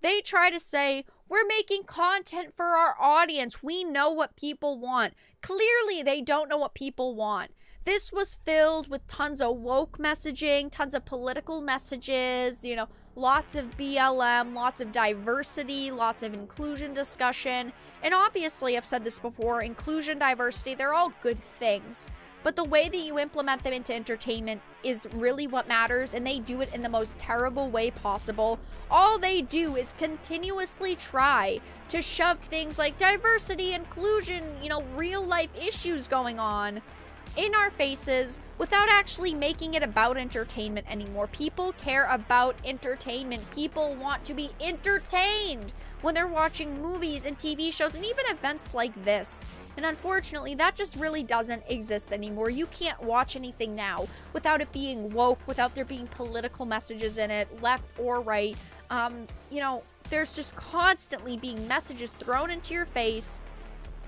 Speaker 1: They try to say, we're making content for our audience. We know what people want. Clearly, they don't know what people want. This was filled with tons of woke messaging, tons of political messages, you know, lots of BLM, lots of diversity, lots of inclusion discussion. And obviously, I've said this before, inclusion, diversity, they're all good things. But the way that you implement them into entertainment is really what matters, and they do it in the most terrible way possible. All they do is continuously try to shove things like diversity, inclusion, you know, real life issues going on in our faces without actually making it about entertainment anymore. People care about entertainment. People want to be entertained when they're watching movies and TV shows and even events like this. And unfortunately, that just really doesn't exist anymore. You can't watch anything now without it being woke, without there being political messages in it, left or right. You know, there's just constantly being messages thrown into your face.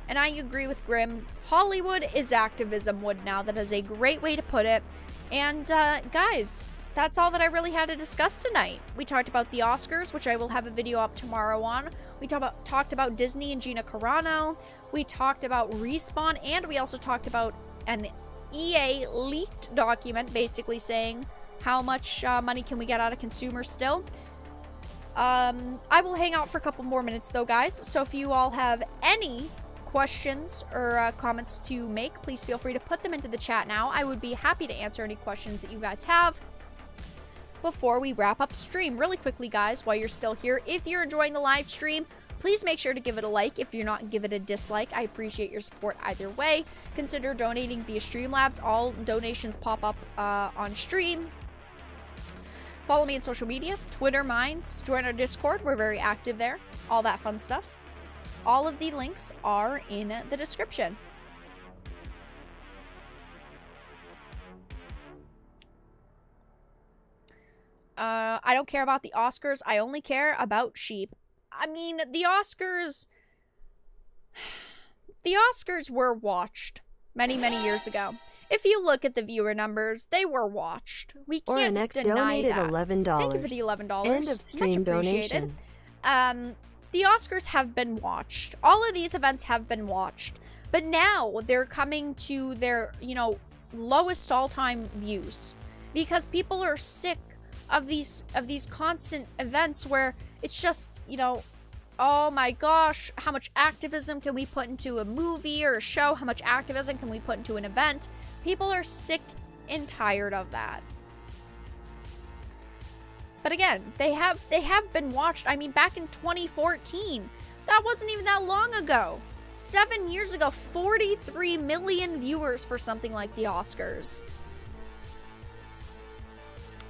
Speaker 1: And I agree with Grimm. Hollywood is activism wood now. That is a great way to put it. And guys, that's all that I really had to discuss tonight. We talked about the Oscars, which I will have a video up tomorrow on. We talked about Disney and Gina Carano. We talked about Respawn, and we also talked about an EA leaked document basically saying how much money can we get out of consumers still. I will hang out for a couple more minutes though, guys. So if you all have any questions or comments to make, please feel free to put them into the chat now. I would be happy to answer any questions that you guys have before we wrap up stream. Really quickly, guys, while you're still here, if you're enjoying the live stream, please make sure to give it a like. If you're not, give it a dislike. I appreciate your support either way. Consider donating via Streamlabs. All donations pop up on stream. Follow me on social media, Twitter, Minds. Join our Discord. We're very active there. All that fun stuff. All of the links are in the description. I don't care about the Oscars. I only care about sheep. I mean, the Oscars were watched. many, many years ago. If you look at the viewer numbers, they were watched. We can't deny that.
Speaker 2: $11.
Speaker 1: Thank you for the $11.
Speaker 2: End of stream
Speaker 1: Much appreciated. The Oscars have been watched. All of these events have been watched. But now they're coming to their, you know, lowest all-time views. Because people are sick of these constant events where it's just, you know, oh my gosh, how much activism can we put into a movie or a show? How much activism can we put into an event? People are sick and tired of that. But again, they have been watched. I mean, back in 2014, that wasn't even that long ago. 7 years ago, 43 million viewers for something like the Oscars.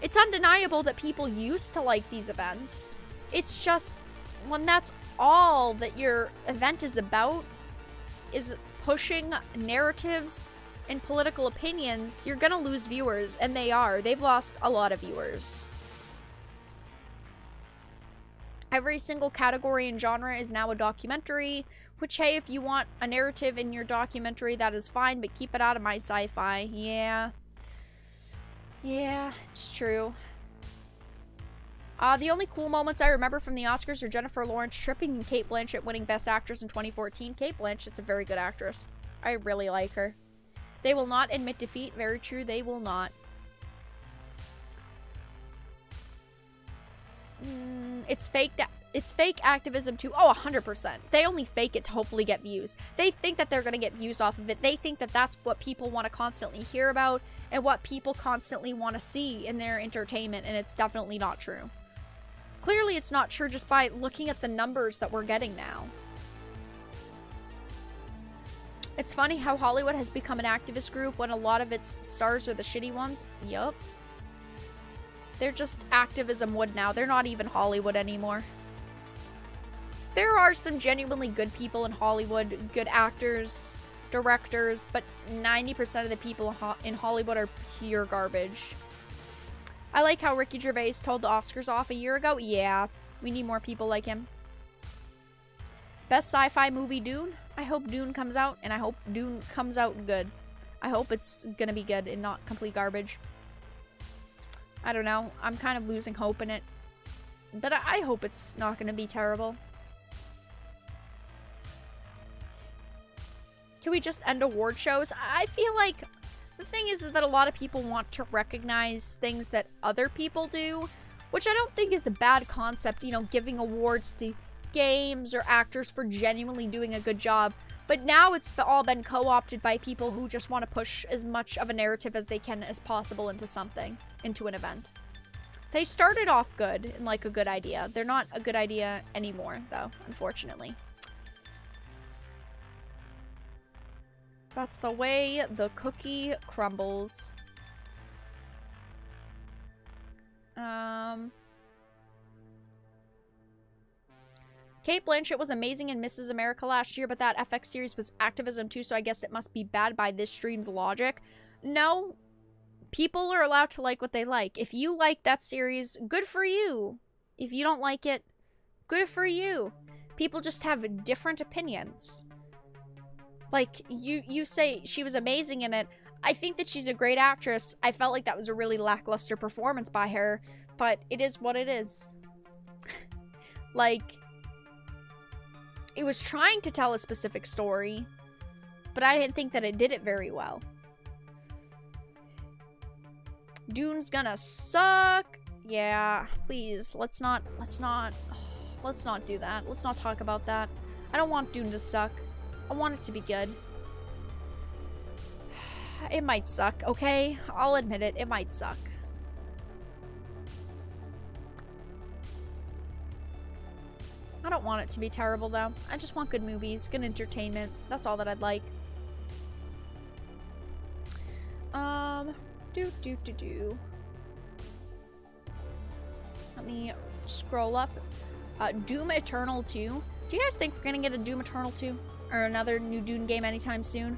Speaker 1: It's undeniable that people used to like these events. It's just, when that's all that your event is about, is pushing narratives and political opinions, you're gonna lose viewers, and they are. They've lost a lot of viewers. Every single category and genre is now a documentary, which, hey, if you want a narrative in your documentary, that is fine, but keep it out of my sci-fi. Yeah. Yeah, it's true. The only cool moments I remember from the Oscars are Jennifer Lawrence tripping and Cate Blanchett winning Best Actress in 2014. Cate Blanchett's a very good actress. I really like her. They will not admit defeat. Very true, they will not. It's fake activism too. Oh, 100%. They only fake it to hopefully get views. They think that they're going to get views off of it. They think that that's what people want to constantly hear about and what people constantly want to see in their entertainment, and it's definitely not true. Clearly, it's not true just by looking at the numbers that we're getting now. It's funny how Hollywood has become an activist group when a lot of its stars are the shitty ones. Yup. They're just activism wood now. They're not even Hollywood anymore. There are some genuinely good people in Hollywood, good actors, directors, but 90% of the people in Hollywood are pure garbage. I like how Ricky Gervais told the Oscars off a year ago. Yeah, we need more people like him. Best sci-fi movie, Dune. I hope Dune comes out, and I hope Dune comes out good. I hope it's gonna be good and not complete garbage. I don't know. I'm kind of losing hope in it. But I hope it's not gonna be terrible. Can we just end award shows? I feel like the thing is that a lot of people want to recognize things that other people do, which I don't think is a bad concept, you know, giving awards to games or actors for genuinely doing a good job. But now it's all been co-opted by people who just want to push as much of a narrative as they can as possible into something, into an event. They started off good and like a good idea. They're not a good idea anymore, though, unfortunately. That's the way the cookie crumbles. Cate Blanchett was amazing in Mrs. America last year, but that FX series was activism too, so I guess it must be bad by this stream's logic. No, people are allowed to like what they like. If you like that series, good for you. If you don't like it, good for you. People just have different opinions. Like, you say she was amazing in it. I think that she's a great actress. I felt like that was a really lackluster performance by her, but it is what it is. Like, it was trying to tell a specific story, but I didn't think that it did it very well. Dune's gonna suck. Yeah, please, let's not do that. Let's not talk about that. I don't want Dune to suck. I want it to be good. It might suck, okay? I'll admit it, it might suck. I don't want it to be terrible, though. I just want good movies, good entertainment. That's all that I'd like. Let me scroll up. Doom Eternal 2. Do you guys think we're gonna get a Doom Eternal 2? Or another new Dune game anytime soon?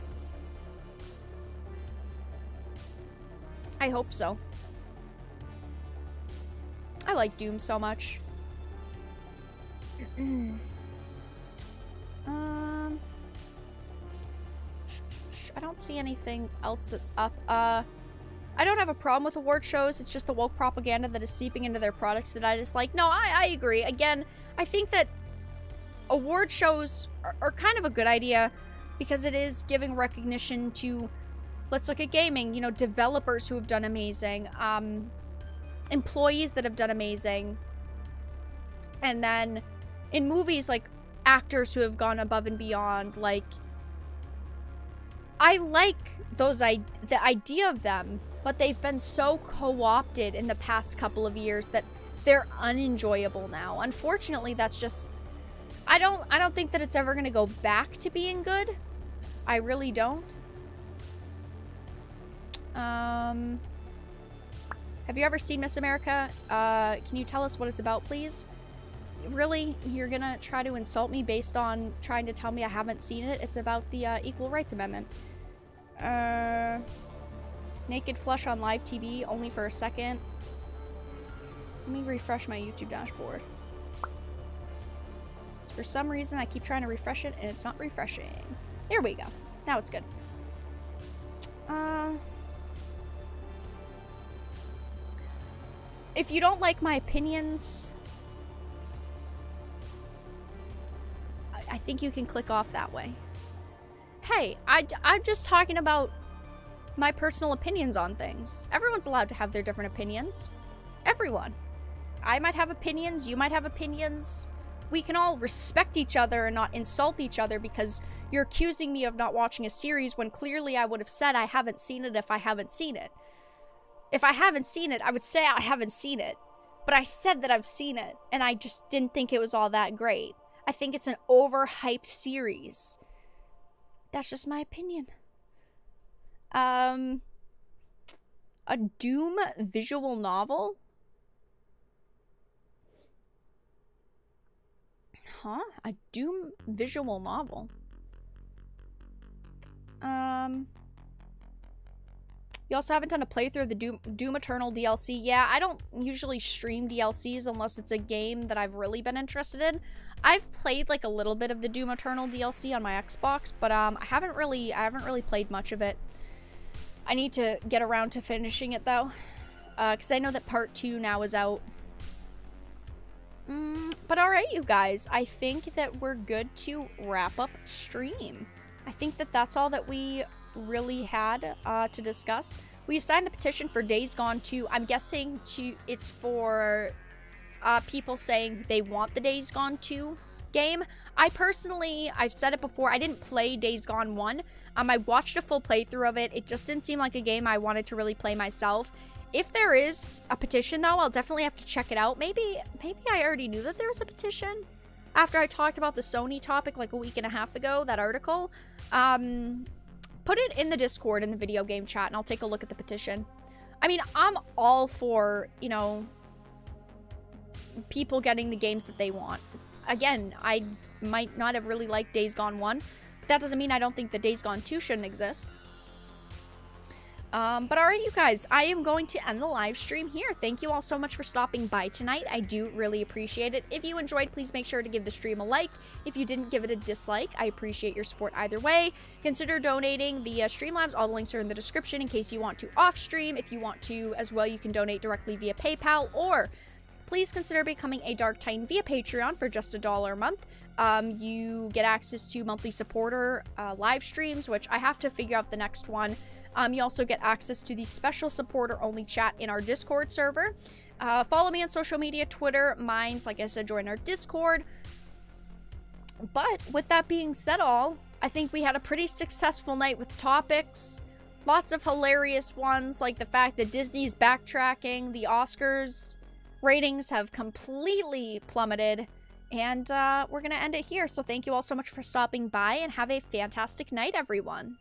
Speaker 1: I hope so. I like Doom so much. I don't see anything else that's up. I don't have a problem with award shows. It's just the woke propaganda that is seeping into their products that I dislike. No, I agree. Again, I think that award shows are kind of a good idea because it is giving recognition to, let's look at gaming, you know, developers who have done amazing, employees that have done amazing, and then in movies, like, actors who have gone above and beyond. Like, I like the idea of them, but they've been so co-opted in the past couple of years that they're unenjoyable now. Unfortunately, that's just, I don't think that it's ever going to go back to being good. I really don't. Have you ever seen Miss America? Can you tell us what it's about, please? Really? You're gonna try to insult me based on trying to tell me I haven't seen it? It's about the Equal Rights Amendment. Naked flush on live TV, only for a second. Let me refresh my YouTube dashboard. So for some reason, I keep trying to refresh it, and it's not refreshing. There we go. Now it's good. If you don't like my opinions, I think you can click off that way. Hey, I'm just talking about my personal opinions on things. Everyone's allowed to have their different opinions. Everyone. I might have opinions, you might have opinions. We can all respect each other and not insult each other because you're accusing me of not watching a series when clearly I would have said I haven't seen it if I haven't seen it. If I haven't seen it, I would say I haven't seen it. But I said that I've seen it, and I just didn't think it was all that great. I think it's an overhyped series. That's just my opinion. A Doom visual novel? Huh? A Doom visual novel? You also haven't done a playthrough of the Doom Eternal DLC. Yeah, I don't usually stream DLCs unless it's a game that I've really been interested in. I've played like a little bit of the Doom Eternal DLC on my Xbox, but I haven't really played much of it. I need to get around to finishing it though, because I know that part 2 now is out. But alright, you guys, I think that we're good to wrap up stream. I think that that's all that we really had to discuss. We signed the petition for Days Gone 2. I'm guessing it's for people saying they want the Days Gone 2 game. I personally, I've said it before, I didn't play Days Gone 1. I watched a full playthrough of it. It just didn't seem like a game I wanted to really play myself. If there is a petition, though, I'll definitely have to check it out. Maybe I already knew that there was a petition after I talked about the Sony topic like a week and a half ago, that article. Put it in the Discord in the video game chat, and I'll take a look at the petition. I mean, I'm all for, you know, people getting the games that they want. Again, I might not have really liked Days Gone 1, but that doesn't mean I don't think that Days Gone 2 shouldn't exist. But alright, you guys, I am going to end the live stream here. Thank you all so much for stopping by tonight. I do really appreciate it. If you enjoyed, please make sure to give the stream a like. If you didn't, give it a dislike. I appreciate your support either way. Consider donating via Streamlabs. All the links are in the description in case you want to off stream. If you want to as well, you can donate directly via PayPal, or please consider becoming a Dark Titan via Patreon for just $1 a month. You get access to monthly supporter live streams, which I have to figure out the next one. You also get access to the special supporter-only chat in our Discord server. Follow me on social media, Twitter, Minds, like I said, join our Discord. But with that being said I think we had a pretty successful night with topics. Lots of hilarious ones, like the fact that Disney is backtracking, the Oscars ratings have completely plummeted, and we're going to end it here. So thank you all so much for stopping by, and have a fantastic night, everyone.